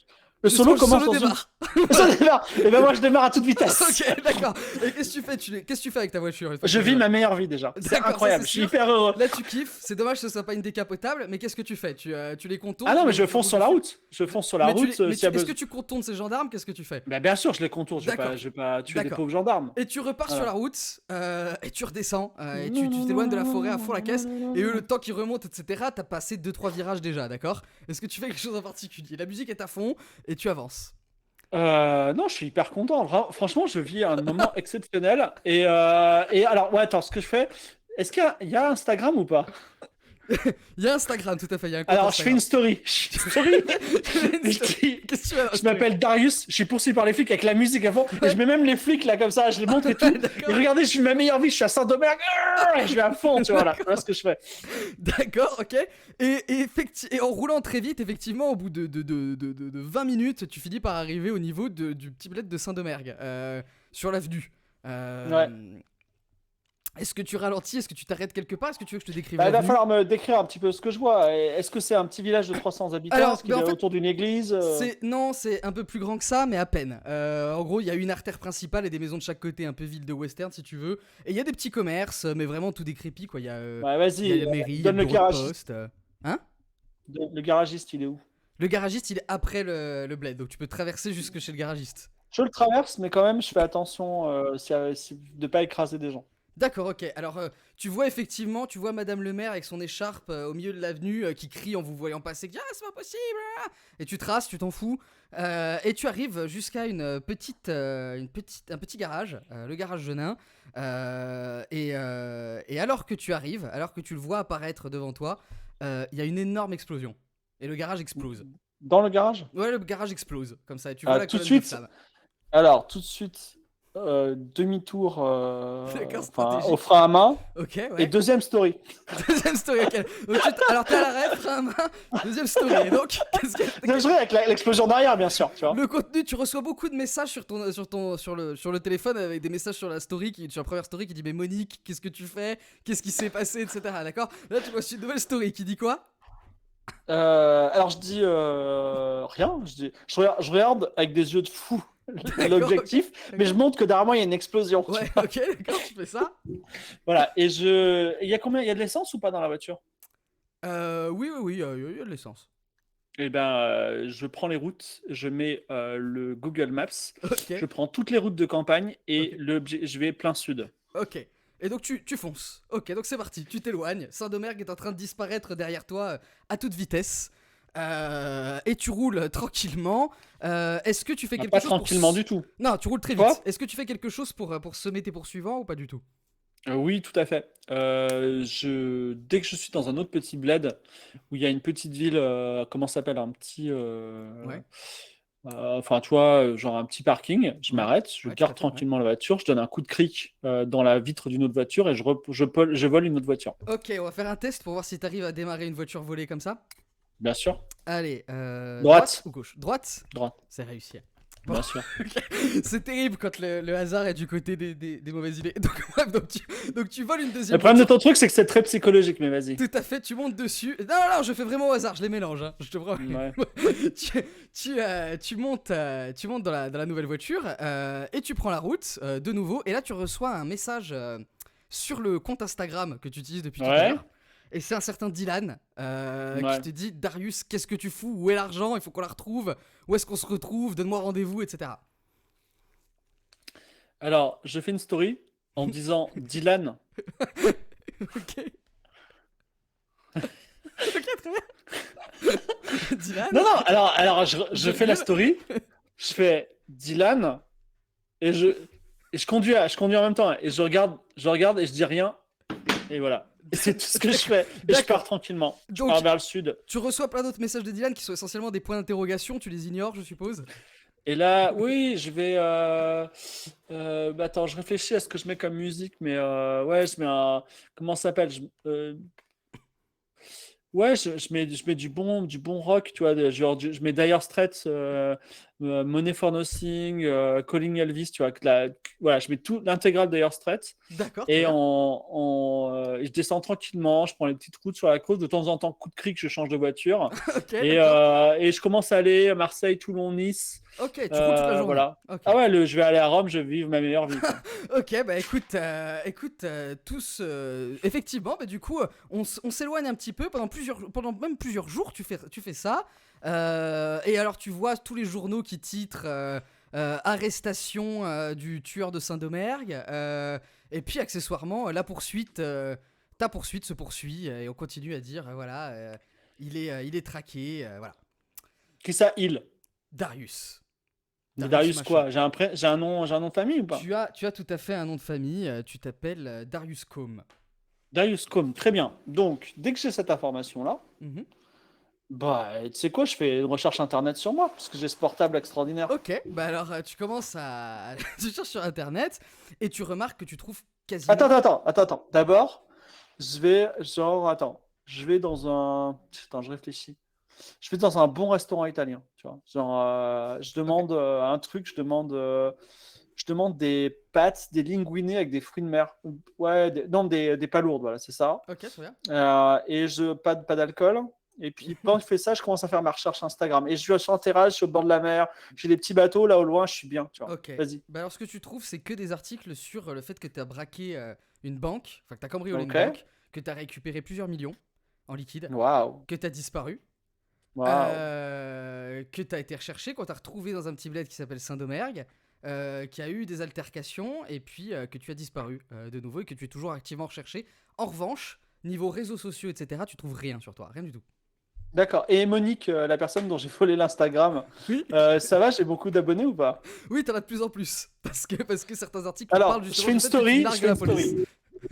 Le solo commence dans une... démarre. Ça démarre. Et ben moi je démarre à toute vitesse. Ok, d'accord. Et qu'est-ce que tu fais Qu'est-ce que tu fais avec ta voiture une fois que Je tu vis l'as? ma meilleure vie déjà. C'est D'accord, ça, incroyable. c'est Je suis sûr. hyper heureux. Là, tu kiffes. C'est dommage que ce soit pas une décapotable, mais qu'est-ce que tu fais tu les contournes? Ah non, tu mais les je fonce roules sur la dessus route. Je fonce sur la Mais, route s'il y a est-ce que besoin. tu contournes ces gendarmes? Qu'est-ce que tu fais? Bah, bien sûr, je les contourne. D'accord. Je vais pas tuer des D'accord. pauvres gendarmes. Et tu repars sur Voilà. la route et tu redescends et tu t'éloignes de la forêt à fond la caisse. Et eux, le temps qu'ils remontent, etc., t'as passé 2-3 virages déjà, d'accord? Est-ce que tu fais quelque chose en particulier? La musique est à fond et tu avances. Non, je suis hyper content. Franchement, je vis un moment exceptionnel. Et alors, ouais, attends, ce que je fais, est-ce qu'il y a Instagram ou pas? Il y a Instagram, tout à fait. Il y a un compte Alors, je fais Instagram. une story. Je dis, Qu'est-ce que tu fais? je m'appelle Darius, je suis poursuivi par les flics avec la musique à fond. Et je mets même les flics là comme ça, je les montre et tout. D'accord. Et regardez, je suis ma meilleure vie, je suis à Saint-Domingue. Et je vais à fond, tu vois là. Voilà ce que je fais. D'accord, ok. Et en roulant très vite, effectivement, au bout de 20 minutes, tu finis par arriver au niveau du petit bled de Saint-Domergue, sur l'avenue. Ouais. Est-ce que tu ralentis? Est-ce que tu t'arrêtes quelque part? Est-ce que tu veux que je te décrive Bah, il va l'avenue? falloir me décrire un petit peu ce que je vois. Est-ce que c'est un petit village de 300 habitants? Alors, Est-ce qu'il bah, en est fait, autour d'une église? Non, c'est un peu plus grand que ça, mais à peine. En gros, il y a une artère principale et des maisons de chaque côté, un peu ville de western si tu veux. Et il y a des petits commerces, mais vraiment tout décrépit quoi. Ouais, Il y a vas-y, la mairie, il y a donne le le bureau de garagiste. poste. Hein? Le garagiste, il est où? Le garagiste, il est après le bled, donc tu peux traverser jusque chez le garagiste. Je le traverse, mais quand même, je fais attention de ne pas écraser des gens. D'accord, ok. Alors, tu vois effectivement, tu vois Madame le maire avec son écharpe au milieu de l'avenue qui crie en vous voyant passer, qui dit, ah, c'est pas possible! Ah et tu traces, tu t'en fous. Et tu arrives jusqu'à un petit garage, le garage de nain. Et alors que tu arrives, alors que tu le vois apparaître devant toi, il y a une énorme explosion. Et le garage explose. Dans le garage? Ouais, le garage explose, comme ça, et tu vois la Tout de colonne de suite, flammes. alors, tout de suite, demi-tour, D'accord, enfin, stratégique. au frein à main. Ok, Et ouais. deuxième story. Deuxième story, ok. Donc, alors t'es à l'arrêt, frein à main, deuxième story. Et donc, Deuxième story avec l'explosion derrière, bien sûr, tu vois. le contenu, tu reçois beaucoup de messages sur le téléphone avec des messages sur la story, sur la première story qui dit mais Monique, qu'est-ce que tu fais? Qu'est-ce qui s'est passé, etc. D'accord? Là, tu vois une nouvelle story qui dit quoi? Alors, je dis rien. Je regarde avec des yeux de fou l'objectif, ok. mais je montre que derrière moi, il y a une explosion. tu Ouais, vois. ok, d'accord, tu fais ça. Voilà. Et il y a combien? Il y a de l'essence ou pas dans la voiture? Oui, il y a de l'essence. Eh ben, je prends les routes, je mets le Google Maps, Ok, je prends toutes les routes de campagne et ok. je vais plein sud. Ok. Et donc tu fonces. Ok, donc c'est parti. Tu t'éloignes. Saint-Domergue est en train de disparaître derrière toi à toute vitesse. Et tu roules tranquillement. Est-ce que tu fais quelque Pas chose tranquillement du tout. Non, tu roules très Quoi? vite. Est-ce que tu fais quelque chose pour semer tes poursuivants ou pas du tout? Oui, tout à fait. Dès que je suis dans un autre petit bled où il y a une petite ville, comment ça s'appelle? Un petit. Ouais, Enfin, tu vois, genre un petit parking, je ouais, m'arrête, je ouais, tout à garde fait, ouais. tranquillement la voiture, je donne un coup de cric dans la vitre d'une autre voiture et je vole une autre voiture. Ok, on va faire un test pour voir si t'arrives à démarrer une voiture volée comme ça. Bien sûr. Allez, droite Droite. ou gauche? Droite? Droite, C'est réussi. bien sûr. C'est terrible quand le hasard est du côté des mauvaises idées. Donc, bref, donc tu voles une Le deuxième problème de voiture. ton truc, c'est que c'est très psychologique, mais vas-y. Tout à fait, tu montes dessus. Non, je fais vraiment au hasard, je les mélange, hein, je te promets. Ouais. Tu montes dans la nouvelle voiture et tu prends la route de nouveau. Et là, tu reçois un message sur le compte Instagram que tu utilises depuis tout à Ouais. l'heure. Et c'est un certain Dylan Ouais. qui te dit Darius, qu'est-ce que tu fous? Où est l'argent? Il faut qu'on la retrouve. Où est-ce qu'on se retrouve? Donne-moi rendez-vous, etc. Alors, je fais une story en disant Dylan. Ok. Ok, très bien. Dylan. Non, non, alors je fais la story, je fais Dylan et je conduis en même temps et je regarde et je dis rien et voilà. Et c'est tout ce que je fais. Et je D'accord. pars tranquillement. Je Donc- pars vers le sud. Tu reçois plein d'autres messages de Dylan qui sont essentiellement des points d'interrogation. Tu les ignores, je suppose. Et là, oui, je vais. Attends, je réfléchis à ce que je mets comme musique, mais ouais, je mets un. Comment ça s'appelle? Ouais, je mets du bon rock, tu vois, je mets Dire Straits, Money for Nothing, Calling Elvis, tu vois, voilà, je mets tout l'intégrale de Dire Straits D'accord, très et bien. je descends tranquillement, je prends les petites routes sur la côte, de temps en temps, coup de cric, je change de voiture Ok, d'accord. et je commence à aller à Marseille, Toulon, Nice, Ok, tu roules toute la journée. voilà. Ok. Ah ouais, je vais aller à Rome, je vais vivre ma meilleure vie, quoi. Ok, bah écoute, tous, effectivement, bah du coup, on s'éloigne un petit peu pendant même plusieurs jours, tu fais ça. Et alors tu vois tous les journaux qui titrent arrestation du tueur de Saint-Domergue. Et puis accessoirement, ta poursuite se poursuit et on continue à dire, voilà, il est traqué, voilà. Qui ça, il? Darius. Mais Darius Darius machin. quoi? J'ai un nom de famille ou pas? Tu as tout à fait un nom de famille, tu t'appelles Darius Combe. Darius Com, très bien. Donc, dès que j'ai cette information-là, Mhm. bah, tu sais quoi, je fais une recherche internet sur moi, parce que j'ai ce portable extraordinaire. Ok, bah alors tu commences à. Tu cherches sur internet et tu remarques que tu trouves Attends, quasiment. attends, attends, attends. D'abord, attends, je vais dans un. Attends, je réfléchis. Je vais dans un bon restaurant italien, tu vois. Genre, je Ok, demande un truc, je demande des pâtes, des linguine avec des fruits de mer. Ouais, non, des palourdes, voilà, c'est ça. ok, très bien. Et pas d'alcool. Et puis pendant que je fais ça, je commence à faire ma recherche Instagram. Et je suis sur un terrasse, je suis au bord de la mer, j'ai des petits bateaux là au loin, je suis bien, tu vois. Ok. Vas-y. Bah alors ce que tu trouves, c'est que des articles sur le fait que tu as braqué une banque, enfin que tu as cambriolé une Ok. banque, que tu as récupéré plusieurs millions en liquide, Waouh. que tu as disparu, Waouh. que tu as été recherché, qu'on t'a retrouvé dans un petit bled qui s'appelle Saint-Domergue, qui a eu des altercations et puis que tu as disparu de nouveau et que tu es toujours activement recherché. En revanche, niveau réseaux sociaux, etc., tu trouves rien sur toi, rien du tout. D'accord. Et Monique, la personne dont j'ai volé l'Instagram, Oui, ça va, j'ai beaucoup d'abonnés ou pas? oui, t'en as de plus en plus. Parce que certains articles parlent Alors, justement du fait que tu je largues fais la une police. story.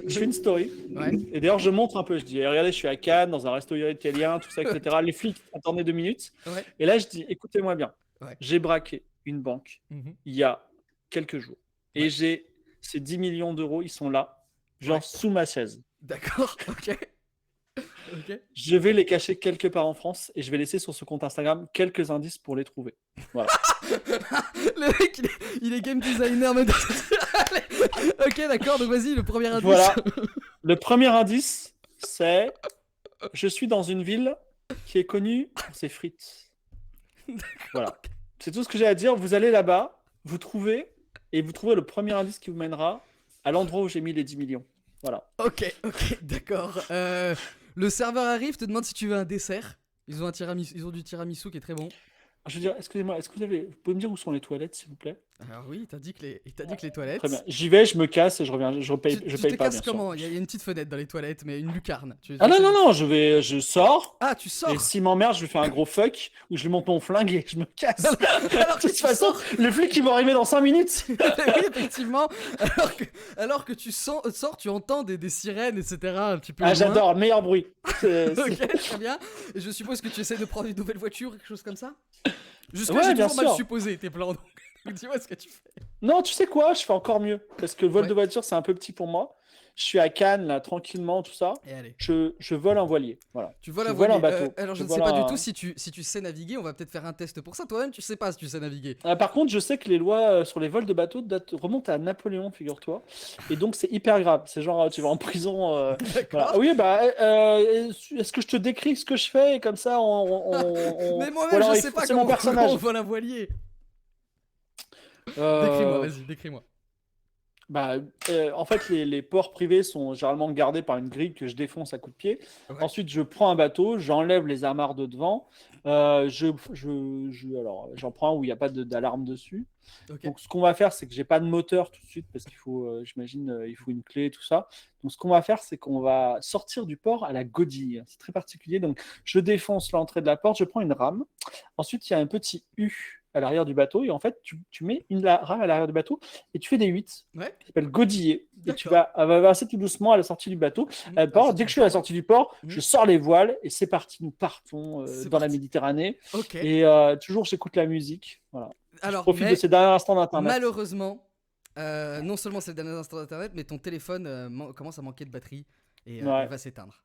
Je fais une story. Ouais, Et d'ailleurs, je montre un peu. Je dis, eh, regardez, je suis à Cannes, dans un resto italien, tout ça, etc. Les flics attendaient 2 minutes. ouais, Et là, je dis, écoutez-moi bien. ouais. J'ai braqué une banque Mhm. il y a quelques jours. Et Ouais, j'ai ces 10 millions d'euros, ils sont là, genre ouais. sous ma chaise. D'accord, ok, ok. Je vais les cacher quelque part en France et je vais laisser sur ce compte Instagram quelques indices pour les trouver. Voilà. Le mec, il est game designer même. Allez. Ok, d'accord, donc vas-y, le premier indice. Voilà. Le premier indice, c'est je suis dans une ville qui est connue pour ses frites. Voilà. C'est tout ce que j'ai à dire. Vous allez là-bas, vous trouvez, et vous trouvez le premier indice qui vous mènera à l'endroit où j'ai mis les 10 millions. Voilà. Ok, ok, d'accord. Le serveur arrive, te demande si tu veux un dessert. Ils ont du tiramisu qui est très bon. Je veux dire, excusez-moi, vous pouvez me dire où sont les toilettes, s'il vous plaît? Alors oui, il t'a dit que les Très bien. toilettes. J'y vais, je me casse et je reviens. Je Tu te paye pas, casses bien sûr. comment? Il y a une petite fenêtre dans les toilettes, mais une lucarne. Ah Tu non, essaies non, de. non, je sors. Ah, tu Et sors. s'il m'emmerde, je lui fais un gros fuck où je lui monte mon flingue et je me casse. Alors De que toute tu façon, sors. le flic, il va arriver dans 5 minutes. Oui, effectivement. Alors que sors, tu entends des sirènes, etc. un petit peu Ah, au loin. j'adore, meilleur bruit. Ok, très bien. Et je suppose que tu essaies de prendre une nouvelle voiture, quelque chose comme ça. Jusque-là, Ouais, j'ai bien toujours mal sûr. supposé tes plans. Donc dis-moi ce que tu fais. Non, tu sais quoi? Je fais encore mieux. Parce que le vol Ouais. de voiture, c'est un peu petit pour moi. Je suis à Cannes, là, tranquillement, tout ça. Et allez. Je vole un voilier. Voilà. Tu voles Je à vole un voilier. bateau. Alors, je Je ne sais vole pas du tout un. si tu sais naviguer. On va peut-être faire un test pour ça. Toi-même, tu sais pas si tu sais naviguer. Par contre, je sais que les lois sur les vols de bateaux remontent à Napoléon, figure-toi. Et donc, c'est hyper grave. C'est genre, tu vas en prison. Voilà. Ah D'accord. oui, bah, est-ce que je te décris ce que je fais et comme ça, Mais ou moi-même, je alors, sais pas c'est mon comment on personnage. vole un voilier. Décris-moi, Euh, vas-y, décris-moi. Bah, en fait, les ports privés sont généralement gardés par une grille que je défonce à coups de pied. Ouais. Ensuite, je prends un bateau, j'enlève les amarres de devant. Alors, j'en prends un où il n'y a pas d'alarme dessus. Ok. Donc, ce qu'on va faire, c'est que j'ai pas de moteur tout de suite parce qu'il faut, j'imagine, il faut une clé, tout ça. Donc, ce qu'on va faire, c'est qu'on va sortir du port à la godille. C'est très particulier. Donc, je défonce l'entrée de la porte, je prends une rame. Ensuite, il y a un petit U à l'arrière du bateau. Et en fait, tu mets la rame à l'arrière du bateau et tu fais des 8 Ouais. qui s'appelle godiller. Et D'accord. elle va avancer tout doucement à la sortie du bateau. Ah, Dès que je suis à la sortie du port, je sors les voiles et c'est parti. Nous partons C'est dans la parti. Méditerranée. Ok. Et toujours, j'écoute la musique. Voilà. Je Alors, profite de mais ces derniers instants d'Internet. malheureusement, non seulement c'est le dernier instant d'internet, mais ton téléphone commence à manquer de batterie et Ouais. va s'éteindre.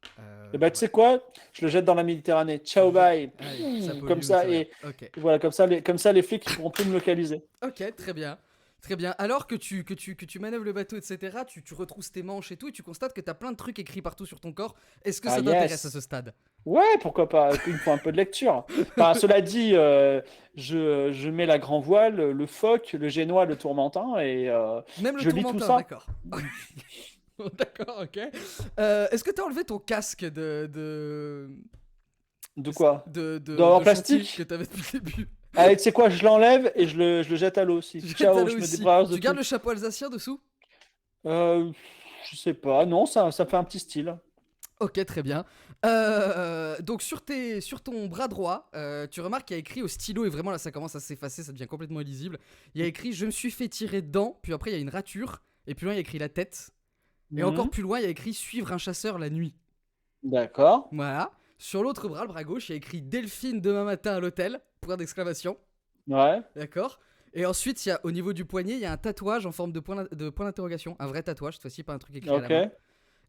Et bah, tu Voilà. sais quoi? Je le jette dans la Méditerranée. Ciao, bye. Allez, ça Comme pollue ou ça, ça, ouais. et Ok. voilà, comme ça, les flics ne pourront plus me localiser. Ok, très bien. Très bien. Alors que tu manœuvres le bateau, etc., tu retrousses tes manches et tout, et tu constates que t'as plein de trucs écrits partout sur ton corps. Est-ce que Ah, ça t'intéresse à ce yes. stade? Ouais, pourquoi pas? Il me faut un peu de lecture. Enfin, cela dit, je mets la grand voile, le phoque, le génois, le tourmentin, et Même le je lis tout tourmentin, ça. d'accord. D'accord, ok. Est-ce que t'as enlevé ton casque De quoi? En de chantier que plastique? t'avais depuis le début? Allez, tu sais quoi? Je l'enlève et je le jette à l'eau aussi. Tu jettes à Ciao, l'eau je me aussi. débarrasse de Tu gardes tout. le chapeau alsacien dessous? Euh, je sais pas. Non, ça fait un petit style. Ok, très bien. Donc sur ton bras droit, tu remarques qu'il y a écrit au stylo, et vraiment là ça commence à s'effacer, ça devient complètement illisible. Il y a écrit "Je me suis fait tirer dedans", puis après il y a une rature, et plus loin il y a écrit la tête. Et encore Mhm. plus loin il y a écrit "Suivre un chasseur la nuit". D'accord. Voilà. Sur l'autre bras, le bras gauche, il y a écrit "Delphine demain matin à l'hôtel", point d'exclamation. Ouais. D'accord. Et ensuite, il y a, au niveau du poignet, il y a un tatouage en forme de point d'interrogation. Un vrai tatouage, cette fois-ci, pas un truc écrit à la Ok. main.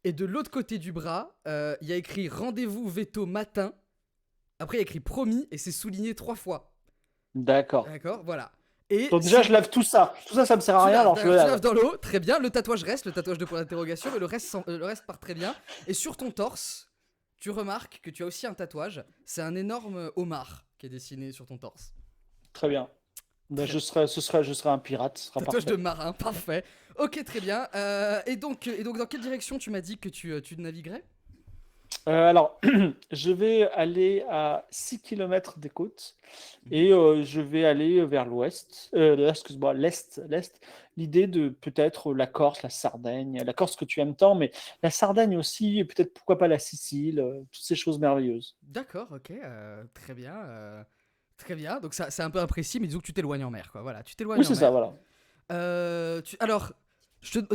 Et de l'autre côté du bras, il y a écrit "Rendez-vous veto matin". Après, il y a écrit "Promis", et c'est souligné 3 fois. D'accord. D'accord, voilà. Et Donc déjà, je lave tout ça. Tout ça, ça me sert à tu rien, laves, alors je le d'ailleurs, tu laves lave. dans l'eau, très bien. Le tatouage reste, le tatouage de point d'interrogation, mais le reste part très bien. Et sur ton torse, tu remarques que tu as aussi un tatouage. C'est un énorme homard qui est dessiné sur ton torse. Très bien. Ben, Très je serai un pirate, ce sera Tatouage de parfait. marin, parfait. Ok, très bien. Et donc, dans quelle direction tu m'as dit que tu naviguerais? Alors, je vais aller à 6 kilomètres des côtes Mhm. et je vais aller vers l'ouest, excuse-moi, l'est. L'idée de peut-être la Corse, la Sardaigne, la Corse que tu aimes tant, mais la Sardaigne aussi, et peut-être pourquoi pas la Sicile, toutes ces choses merveilleuses. D'accord, ok, très bien. Très bien. Donc, ça, c'est un peu imprécis, mais disons que tu t'éloignes en mer, quoi. Voilà, tu Oui, t'éloignes en c'est ça, mer. voilà. Alors,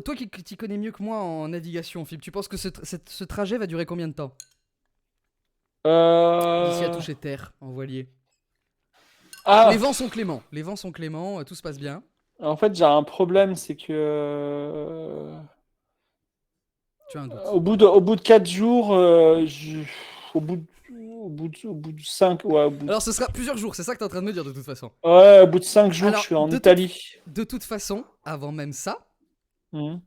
toi qui t'y connais mieux que moi en navigation, Philippe, tu penses que ce trajet va durer combien de temps d'ici à Euh, toucher terre en voilier? Les Ah, vents sont cléments, tout se passe bien. en fait, j'ai un problème, c'est que Tu as un doute. au bout de 4 jours, au bout de, au bout de 5, ouais, Alors, ce sera plusieurs jours, c'est ça que t'es en train de me dire de toute façon. ouais, au bout de 5 jours, je Alors, suis en Italie. de toute façon, avant même ça, Mhm.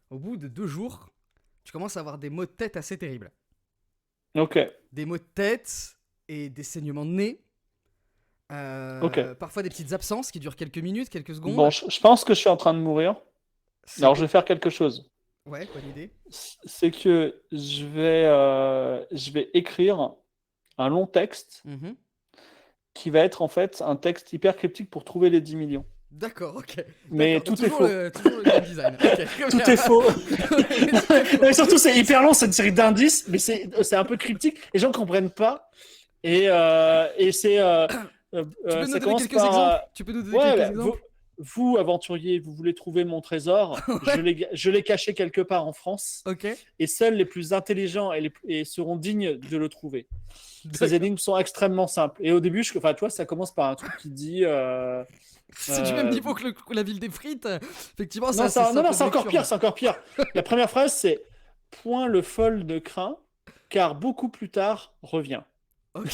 au bout de 2 jours, tu commences à avoir des maux de tête assez terribles. Ok, Des maux de tête et des saignements de nez. ok. Parfois des petites absences qui durent quelques minutes, quelques Bon, secondes. je pense que je suis en train de mourir. C'est Alors, je po- vais faire quelque chose. Ouais, bonne idée. C'est que je vais écrire un long texte Mhm. qui va être en fait un texte hyper cryptique pour trouver les 10 millions. D'accord, ok. Mais D'accord, tout est faux. toujours le game design. Ok, très Tout bien. est faux. Tout est faux. Mais surtout, c'est hyper long, c'est une série d'indices, mais c'est un peu cryptique. Les gens ne comprennent pas. Et Tu peux nous ça donner commence quelques par. exemples? Tu peux nous donner Ouais, quelques bah, exemples? vous, aventurier, vous voulez trouver mon trésor. Ouais, Je l'ai caché quelque part en France. ok. Et seuls les plus intelligents et seront dignes de le trouver. Ces D'accord. énigmes sont extrêmement simples. Et au début, enfin, tu vois, ça commence par un truc qui dit. C'est du même Euh, niveau que la ville des frites. Effectivement, c'est Non, assez non, simple de c'est encore lecture, pire, mais. c'est encore pire. La première phrase, c'est point le fol de crin, car beaucoup plus tard revient. Ok,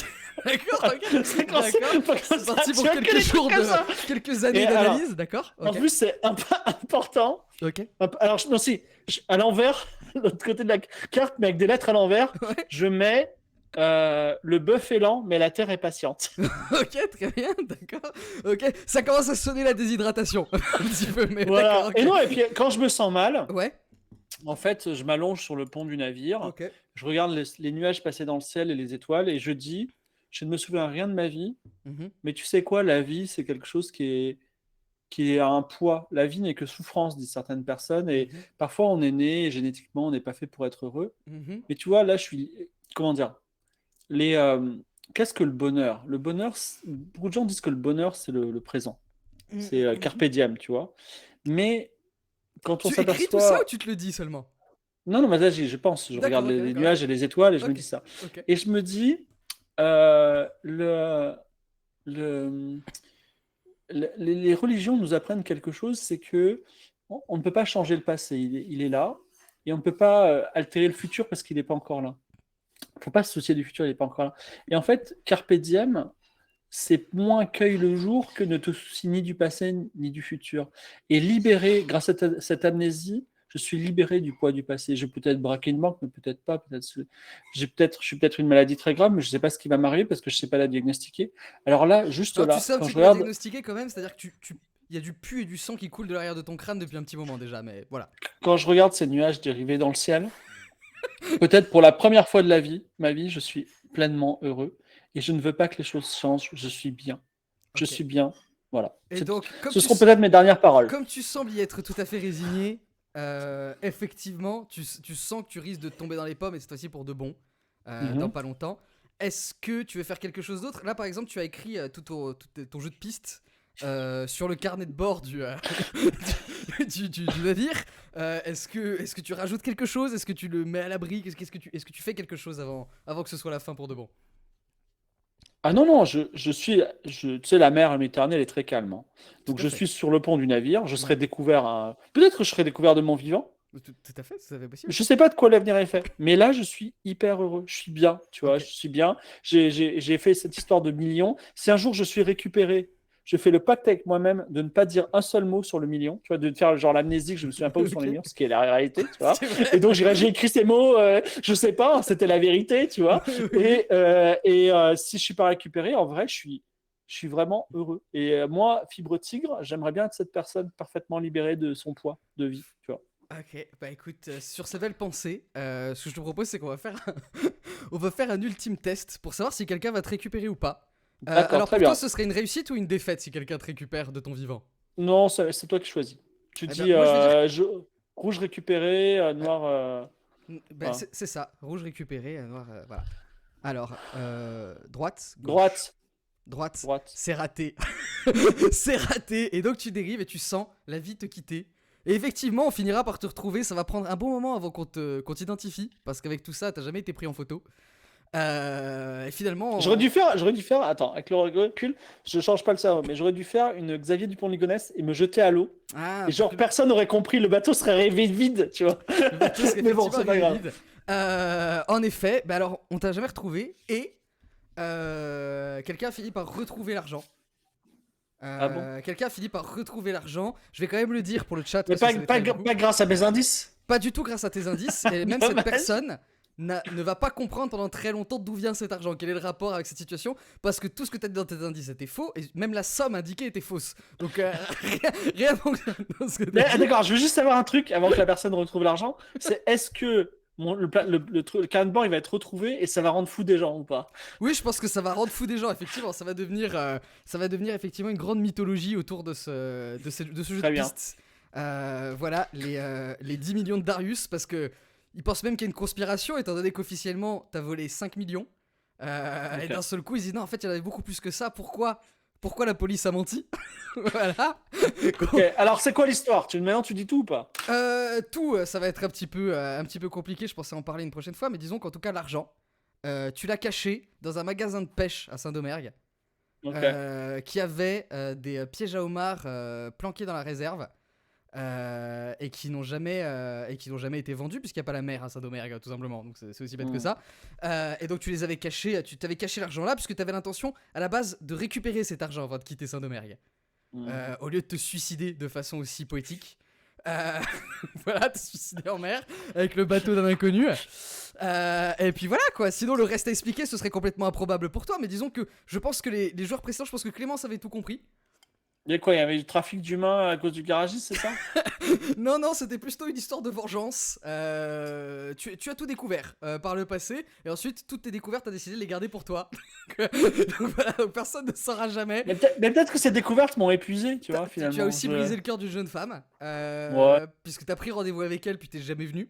d'accord, ok. C'est quand D'accord. comme C'est ça, parti tu pour vois que quelques des trucs jours comme de. ça. Quelques Et années alors, d'analyse, d'accord? en Ok. plus, c'est important. Ok. Alors, non, si, à l'envers, l'autre côté de la carte, mais avec des lettres à l'envers, Ouais. je mets le bœuf est lent, mais la terre est patiente. Ok, très bien, d'accord. Ok, ça commence à sonner la déshydratation. Un petit peu, mais d'accord, Voilà. Et ok. non, et puis quand je me sens mal, Ouais, en fait, je m'allonge sur le pont du navire, ok. je regarde les nuages passer dans le ciel et les étoiles, et je dis, je ne me souviens rien de ma vie, Mhm, mais tu sais quoi, la vie, c'est quelque chose qui a un poids. La vie n'est que souffrance, disent certaines personnes, et mhm, parfois on est né, et génétiquement, on n'est pas fait pour être heureux. mhm, Mais tu vois, là, je suis, comment dire, les, qu'est-ce que le bonheur? Le bonheur, beaucoup de gens disent que le bonheur, c'est le présent. C'est mhm, carpe mhm. diem, tu vois. Mais quand on Tu écris tout ça ou s'aperçoit. tu te le dis seulement? Non, non, mais là, je pense, je D'accord, regarde ok, les d'accord, nuages et les étoiles et je me ok. dis ça. Ok, Et je me dis, euh, le, le, les religions nous apprennent quelque chose, c'est que on ne peut pas changer le passé, il est là, et on ne peut pas altérer le futur parce qu'il n'est pas encore là. Il ne faut pas se soucier du futur, il n'est pas encore là. Et en fait, Carpe Diem, c'est moins cueille le jour que ne te soucie ni du passé ni du futur. Et libéré, grâce à cette amnésie, je suis libéré du poids du passé. Je peux peut-être braquer une banque, mais peut-être pas. Je suis peut-être une maladie très grave, mais je ne sais pas ce qui va m'arriver parce que je ne sais pas la diagnostiquer. Alors là, juste Alors, tu là, sais un quand petit je peu la regarde, diagnostiquer quand même, c'est-à-dire que il y a du pu et du sang qui coule de l'arrière de ton crâne depuis un petit moment déjà, mais voilà. quand je regarde ces nuages dérivés dans le ciel, peut-être pour la première fois de ma vie, je suis pleinement heureux et je ne veux pas que les choses changent. Je suis bien. Je Ok. suis bien. Voilà. Et donc, Ce seront peut-être mes dernières paroles. comme tu sembles y être tout à fait résigné, effectivement, tu sens que tu risques de tomber dans les pommes, et cette fois-ci pour de bon, dans Mhm. pas longtemps. Est-ce que tu veux faire quelque chose d'autre? Là, par exemple, tu as écrit ton jeu de piste sur le carnet de bord du navire. Est-ce que tu rajoutes quelque chose? Est-ce que tu le mets à l'abri? Est-ce que tu fais quelque chose avant que ce soit la fin pour de bon? Ah non, non, tu sais, la mer Méditerranée, elle est très calme, hein. Tout Donc à je fait. suis sur le pont du navire, je Ouais. serai découvert, peut-être que je serai découvert de mon vivant. Tout à fait, ça fait possible. Je sais pas de quoi l'avenir est fait, mais là, je suis hyper heureux. Je suis bien, tu vois, Ok. je suis bien. J'ai fait cette histoire de millions. Si un jour je suis récupéré, je fais le pacte avec moi-même de ne pas dire un seul mot sur le million, tu vois, de faire genre l'amnésie, que je me souviens pas où sont les Ok. millions, ce qui est la réalité, tu vois. C'est vrai. Et donc j'ai écrit ces mots, je sais pas, c'était la vérité, tu vois. Oui. Si je suis pas récupéré, en vrai, je suis vraiment heureux. Et moi, Fibre Tigre, j'aimerais bien être cette personne parfaitement libérée de son poids de vie, tu vois. Ok, bah écoute, sur ces belles pensées, ce que je te propose, c'est qu'on va faire on va faire un ultime test pour savoir si quelqu'un va te récupérer ou pas. D'accord, Alors très pour toi, bien. ce serait une réussite ou une défaite si quelqu'un te récupère de ton vivant? Non, c'est toi qui choisis. Tu Eh ben, dis moi je vais dire, rouge récupéré, euh, noir. bah, Voilà. c'est ça, rouge récupéré, noir, voilà. Alors, droite, gauche, Droite, droite, droite. c'est raté. C'est raté, et donc tu dérives et tu sens la vie te quitter. Et effectivement, on finira par te retrouver, ça va prendre un bon moment avant qu'on t'identifie, parce qu'avec tout ça, t'as jamais été pris en photo. Et finalement, J'aurais dû faire, attends, avec le recul, je change pas le cerveau, mais j'aurais dû faire une Xavier Dupont-Ligonnès et me jeter à l'eau. ah, Et pour genre, que personne n'aurait compris, le bateau serait rêvé vide, tu vois. le bateau serait Mais bon, effectivement c'est pas arrivé grave. vide. En effet, bah alors, on t'a jamais retrouvé, et quelqu'un a fini par retrouver l'argent. Ah bon? Quelqu'un a fini par retrouver l'argent. Je vais quand même le dire pour le chat Mais parce que ça m'étonne beaucoup. pas grâce à mes indices. Pas du tout grâce à tes indices. Et même cette Dommage. personne ne va pas comprendre pendant très longtemps d'où vient cet argent, quel est le rapport avec cette situation, parce que tout ce que tu as dit dans tes indices était faux, et même la somme indiquée était fausse. Donc rien dans ce que Mais, t'as dit. d'accord, je veux juste savoir un truc avant que la personne retrouve l'argent. C'est est-ce que le carnet de bord il va être retrouvé et ça va rendre fou des gens ou pas? Oui, je pense que ça va rendre fou des gens, effectivement. Ça va devenir effectivement une grande mythologie autour de ce jeu de Très bien. pistes. Voilà, les 10 millions de Darius, parce que ils pensent même qu'il y a une conspiration, étant donné qu'officiellement, t'as volé 5 millions. Et d'un Ok. seul coup, ils disent non, en fait, il y en avait beaucoup plus que ça. Pourquoi la police a menti? Voilà. Ok. Alors c'est quoi l'histoire? Maintenant tu dis tout ou pas? Ça va être un petit peu compliqué. Je pensais en parler une prochaine fois, mais disons qu'en tout cas, l'argent, tu l'as caché dans un magasin de pêche à Saint-Domergue, Ok. qui avait des pièges à homards planqués dans la réserve. Et qui n'ont jamais été vendus puisqu'il n'y a pas la mer à Saint-Domergue tout simplement, donc c'est aussi bête que Hmm. ça. Et donc tu les avais cachés, tu t'avais caché l'argent là puisque tu avais l'intention à la base de récupérer cet argent avant de quitter Saint-Domergue, Hmm. au lieu de te suicider de façon aussi poétique. Euh, voilà, te suicider en mer avec le bateau d'un inconnu. Et puis voilà quoi, sinon le reste à expliquer ce serait complètement improbable pour toi, mais disons que je pense que les joueurs précédents, je pense que Clémence avait tout compris. Il y a quoi? Il y avait du trafic d'humains à cause du garagiste, c'est ça? Non, non, c'était plutôt une histoire de vengeance. Tu as tout découvert par le passé, et ensuite, toutes tes découvertes, t'as décidé de les garder pour toi. Donc voilà, donc personne ne saura jamais. Mais peut-être que ces découvertes m'ont épuisé, tu vois, Tu as finalement. aussi brisé le cœur d'une jeune femme, Ouais. puisque t'as pris rendez-vous avec elle, puis t'es jamais venu.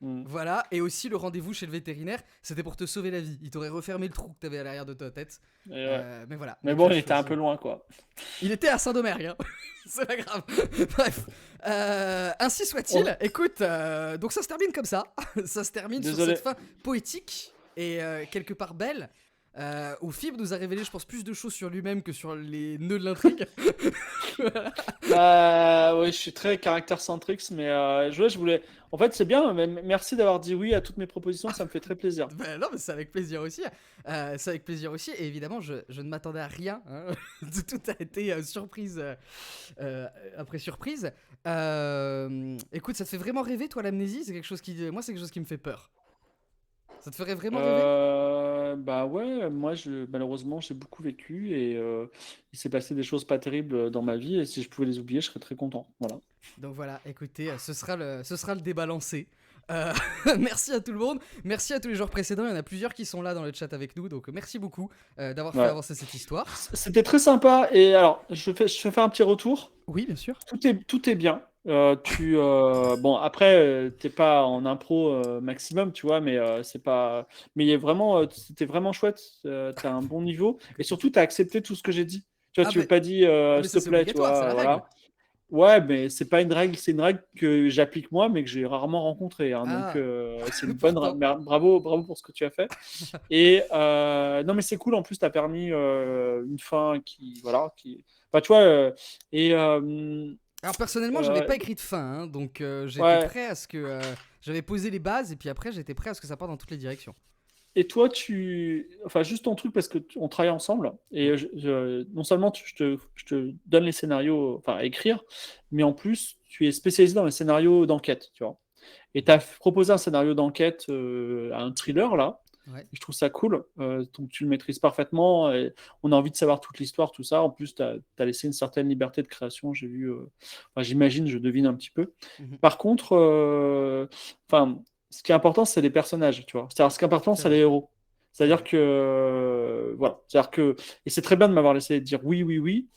Hmm. Voilà, et aussi le rendez-vous chez le vétérinaire, c'était pour te sauver la vie. Il t'aurait refermé le trou que t'avais à l'arrière de ta tête. Et ouais. Mais voilà. Mais Donc bon, tu as il était un choisi. peu loin, quoi. Il était à Saint-Domergue, hein. C'est pas grave. Bref. Ainsi soit-il. Oh, Écoute, donc ça se termine comme ça. Ça se termine sur désolé. cette fin poétique et quelque part belle. où Fib nous a révélé, je pense, plus de choses sur lui-même que sur les nœuds de l'intrigue. Bah, ouais, je suis très caractère centrix, mais je voulais. En fait, c'est bien. Mais merci d'avoir dit oui à toutes mes propositions. Ça me fait très plaisir. Ben non, mais c'est avec plaisir aussi. C'est avec plaisir aussi. Et évidemment, je ne m'attendais à rien. Hein. Tout a été surprise après surprise. Écoute, ça te fait vraiment rêver, toi, l'amnésie? C'est quelque chose qui, moi, c'est quelque chose qui me fait peur. Ça te ferait vraiment rêver? Bah ouais, moi, malheureusement, j'ai beaucoup vécu et il s'est passé des choses pas terribles dans ma vie. Et si je pouvais les oublier, je serais très content. Voilà. Donc voilà, écoutez, ce sera le débat lancé. Euh, merci à tout le monde, merci à tous les joueurs précédents. Il y en a plusieurs qui sont là dans le chat avec nous, donc merci beaucoup d'avoir fait Ouais. avancer cette histoire. C'était très sympa. Et alors, je fais un petit retour. Oui, bien sûr. Tout est bien. Bon, après, t'es pas en impro maximum, tu vois, mais c'est pas. Mais il y a vraiment, c'était vraiment chouette. T'as un bon niveau et surtout t'as accepté tout ce que j'ai dit. Tu vois, Ah tu ben, veux pas dit, ah, mais ça s'il te c'est plaît, tu obligatoire, c'est vois, la règle. voilà. Ouais, mais c'est pas une règle, c'est une règle que j'applique moi, mais que j'ai rarement rencontrée. Hein, donc, Ah, c'est une bonne. pourtant. Bravo, bravo pour ce que tu as fait. Et non, mais c'est cool. En plus, t'as permis une fin qui, voilà, qui. Enfin, tu vois. Et Alors personnellement, j'avais euh, pas écrit de fin, hein, donc j'étais ouais. prêt à ce que j'avais posé les bases et puis après j'étais prêt à ce que ça parte dans toutes les directions. Et toi, enfin, juste ton truc parce que on travaille ensemble et Oui. non seulement je te donne les scénarios, enfin, à écrire, mais en plus, tu es spécialisé dans les scénarios d'enquête, tu vois. Et tu as proposé un scénario d'enquête, un thriller là. Ouais. Et je trouve ça cool. Donc tu le maîtrises parfaitement. Et on a envie de savoir toute l'histoire, tout ça. En plus, tu as laissé une certaine liberté de création. J'ai vu, enfin, j'imagine, je devine un petit peu. Mhm. Par contre, enfin, ce qui est important, c'est les personnages, tu vois. C'est-à-dire, ce qui est important, C'est c'est les vrai, héros. c'est C'est-à-dire vrai. que, voilà. C'est-à-dire que, et c'est très bien de m'avoir laissé dire oui, oui, oui.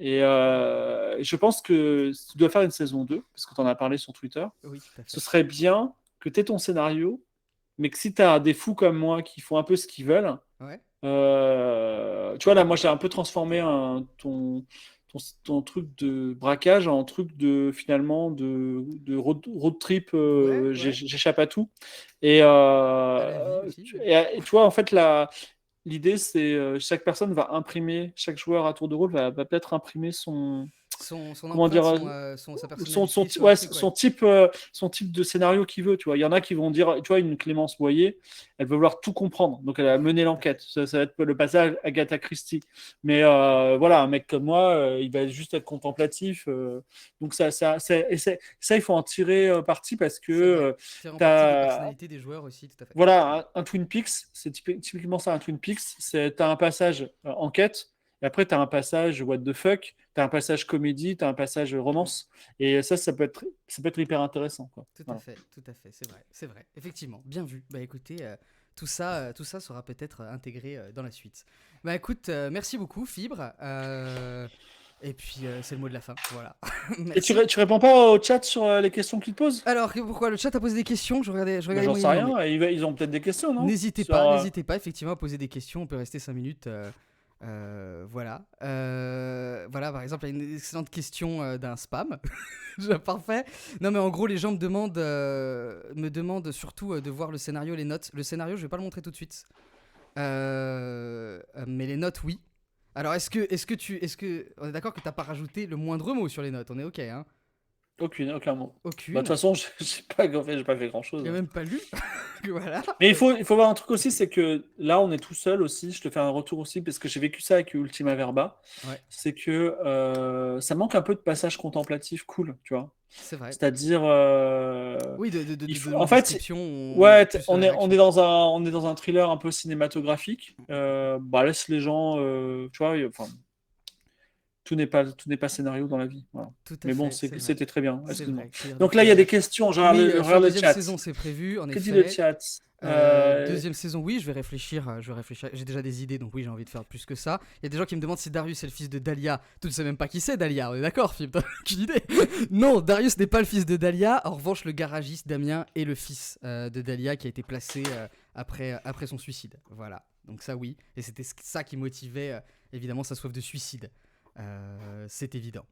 Et je pense que si tu dois faire une saison 2 parce que tu en as parlé sur Twitter, Oui, tout à ce fait. serait bien que tu aies ton scénario, mais que si tu as des fous comme moi qui font un peu ce qu'ils veulent, Ouais. tu vois, là, moi, j'ai un peu transformé ton truc de braquage en truc de, finalement, de road trip, Ouais, ouais. j'échappe à tout. Et, À la vie aussi. et tu vois, en fait, l'idée, c'est chaque personne va imprimer, chaque joueur à tour de rôle va peut-être imprimer Son comment empreinte, dire, sa personnalité sur le ouais, truc, ouais. son type de scénario qu'il veut. Tu vois, il y en a qui vont dire, tu vois, une Clémence Boyer, elle veut vouloir tout comprendre, donc elle va Ouais, mener tout à fait. l'enquête. Ça va être le passage Agatha Christie. Mais voilà, un mec comme moi, il va juste être contemplatif. Donc ça, il faut en tirer parti parce que C'est vrai. Faire en partie des t'as personnalités des joueurs aussi, tout à fait. voilà, un Twin Peaks, c'est typiquement ça, un Twin Peaks, c'est t'as un passage enquête, et après t'as un passage what the fuck, t'as un passage comédie, t'as un passage Mm. romance, et ça peut être hyper intéressant, quoi. Tout à Voilà. fait, tout à fait, c'est vrai, effectivement, bien vu. Bah écoutez, tout ça sera peut-être intégré dans la suite. Bah écoute, merci beaucoup, Fibre. Et puis c'est le mot de la fin, voilà. Et tu, Merci. tu réponds pas au chat sur les questions qu'ils te posent? Alors, pourquoi le chat a posé des questions? Je Ben, regardais j'en sais moyennement, mais rien, ils ont peut-être des questions, non? n'hésitez pas effectivement à poser des questions. On peut rester 5 minutes. Voilà. Voilà, par exemple, il y a une excellente question d'un spam. Parfait. Non, mais en gros, les gens me demandent surtout de voir le scénario, les notes. Le scénario, je vais pas le montrer tout de suite. Mais les notes, oui. Alors, on est d'accord que t'as pas rajouté le moindre mot sur les notes? On est ok, hein? Aucun mot. Bah, de toute Aucune. façon, j'ai pas fait grand-chose. J'ai même pas lu. Voilà. Mais il faut voir un truc aussi, c'est que là, on est tout seul aussi. Je te fais un retour aussi, parce que j'ai vécu ça avec Ultima Verba. Ouais, C'est que ça manque un peu de passage contemplatif cool, tu vois. c'est vrai. C'est-à-dire, Oui, de en fait, description, ouais, plus on la est, on réaction. est dans un thriller un peu cinématographique. Bah, laisse les gens, tu vois, enfin, tout n'est pas scénario dans la vie. Voilà. Tout à Mais bon, fait, c'est vrai. c'était très bien. C'est Excuse-moi. vrai. C'est-à-dire, Donc donc, là, il y a des questions. Je regarde oui, le, je sur regarde le deuxième chat. saison, c'est prévu, en Que dit le effet. chat? Euh, Deuxième saison, oui, je vais réfléchir. J'ai déjà des idées, donc oui, j'ai envie de faire plus que ça. Il y a des gens qui me demandent si Darius est le fils de Dahlia. Tu ne sais même pas qui c'est, Dahlia. On est d'accord, Philippe? T'as aucune idée? Non, Darius n'est pas le fils de Dahlia. En revanche, le garagiste Damien est le fils de Dahlia qui a été placé après son suicide. Voilà. Donc ça, oui. Et c'était ça qui motivait évidemment sa soif de suicide. C'est évident.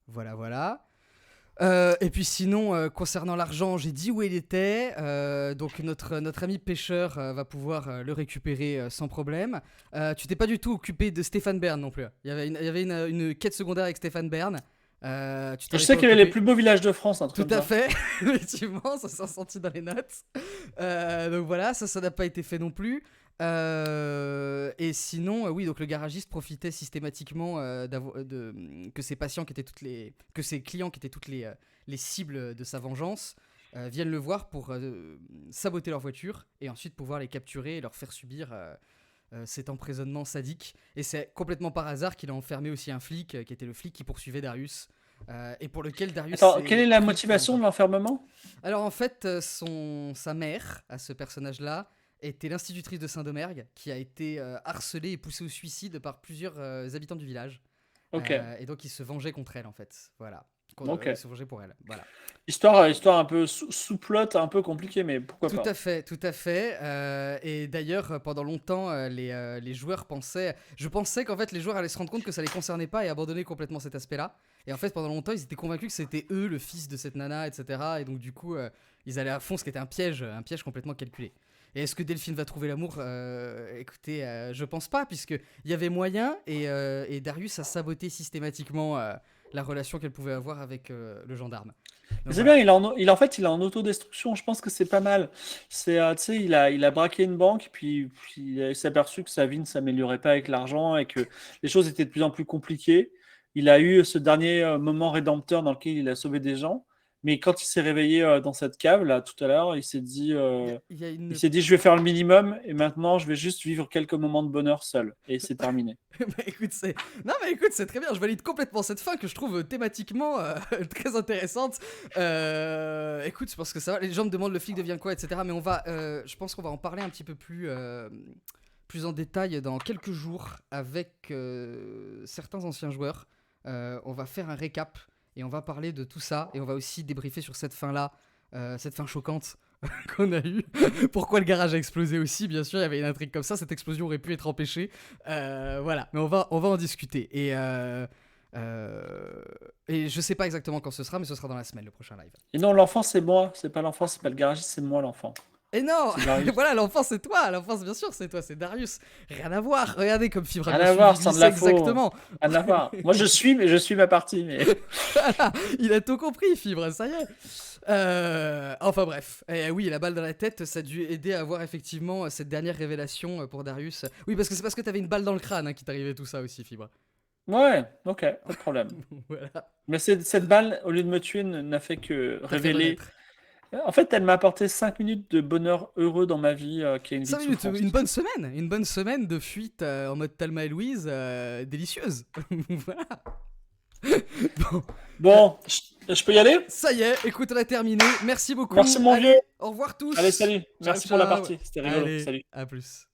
Voilà, voilà. Et puis sinon, concernant l'argent, j'ai dit où il était. Donc notre ami pêcheur va pouvoir le récupérer sans problème. Tu t'es pas du tout occupé de Stéphane Bern non plus. Il y avait une quête secondaire avec Stéphane Bern. Tu Je t'en es sais pas qu'il y avait les occupé. plus beaux villages de France, un Tout truc à comme ça. fait, effectivement, ça s'est senti dans les notes. Donc voilà, ça n'a pas été fait non plus. Et sinon, oui, donc le garagiste profitait systématiquement que ses patients qui étaient que ses clients qui étaient toutes les cibles de sa vengeance viennent le voir pour saboter leur voiture et ensuite pouvoir les capturer et leur faire subir cet emprisonnement sadique. Et c'est complètement par hasard qu'il a enfermé aussi un flic qui était le flic qui poursuivait Darius. Et pour lequel Darius Attends, quelle s'est est la pris pour motivation de longtemps. l'enfermement? Alors en fait, sa mère, à ce personnage-là, était l'institutrice de Saint-Domergue, qui a été harcelée et poussée au suicide par plusieurs habitants du village. Ok, Et donc il se vengeait contre elle en fait. Voilà. ok. Il se vengeait pour elle. Voilà. Histoire un peu sous-plot, un peu compliquée, mais pourquoi Tout pas. à fait, tout à fait. Et d'ailleurs, pendant longtemps, les joueurs pensaient. Je pensais qu'en fait, les joueurs allaient se rendre compte que ça les concernait pas et abandonner complètement cet aspect-là. Et en fait, pendant longtemps, ils étaient convaincus que c'était eux, le fils de cette nana, etc. Et donc, du coup, ils allaient à fond, ce qui était un piège complètement calculé. Et est-ce que Delphine va trouver l'amour Écoutez, je pense pas, puisqu'il y avait moyen et Darius a saboté systématiquement la relation qu'elle pouvait avoir avec le gendarme. Donc C'est bien, voilà. en fait, il est en autodestruction. Je pense que c'est pas mal. Tu sais, il a braqué une banque, puis il s'est aperçu que sa vie ne s'améliorait pas avec l'argent et que les choses étaient de plus en plus compliquées. Il a eu ce dernier moment rédempteur dans lequel il a sauvé des gens. Mais quand il s'est réveillé dans cette cave, là, tout à l'heure, Il y a il une s'est dit, je vais faire le minimum et maintenant, je vais juste vivre quelques moments de bonheur seul. Et c'est terminé. Bah écoute, non, mais écoute, c'est très bien. Je valide complètement cette fin que je trouve thématiquement très intéressante. Écoute, je pense que ça va. Les gens me demandent le flic devient quoi, etc. Mais je pense qu'on va en parler un petit peu plus en détail dans quelques jours avec certains anciens joueurs. On va faire un récap et on va parler de tout ça et on va aussi débriefer sur cette fin-là, cette fin choquante qu'on a eue. Pourquoi le garage a explosé aussi, bien sûr, il y avait une intrigue comme ça, cette explosion aurait pu être empêchée. Voilà, mais on va en discuter. Et je sais pas exactement quand ce sera, mais ce sera dans la semaine, le prochain live. Et non, l'enfant, c'est moi. C'est pas l'enfant, c'est pas le garagiste, c'est moi l'enfant. Et non, C'est Darius. voilà, l'enfant c'est toi, l'enfant bien sûr c'est toi, c'est Darius. Rien à voir, regardez comme Fibre a Rien bien à suivi voir, sans de glissait la faux. exactement. Rien à voir. Moi, je suis, mais je suis ma partie. Mais Voilà, il a tout compris, Fibre, ça y est. Enfin bref, oui, la balle dans la tête, ça a dû aider à avoir effectivement cette dernière révélation pour Darius. Oui, parce que c'est parce que t'avais une balle dans le crâne qui t'arrivait tout ça aussi, Fibre. ouais, ok, pas de problème. Voilà, Mais cette balle, au lieu de me tuer, n'a fait que t'as fait révéler. renaître. En fait, elle m'a apporté 5 minutes de bonheur heureux dans ma vie, qui est une vie 5 de minutes, souffrance. une bonne semaine de fuite en mode Thelma et Louise, délicieuse. Voilà. Bon, euh, Bon, je peux y aller? ça y est, écoute, on a terminé. Merci Merci, beaucoup. mon vieux. Allez, au revoir Allez, tous. salut. Ciao, Merci pour la ciao. partie. C'était rigolo. Allez, Salut. à plus.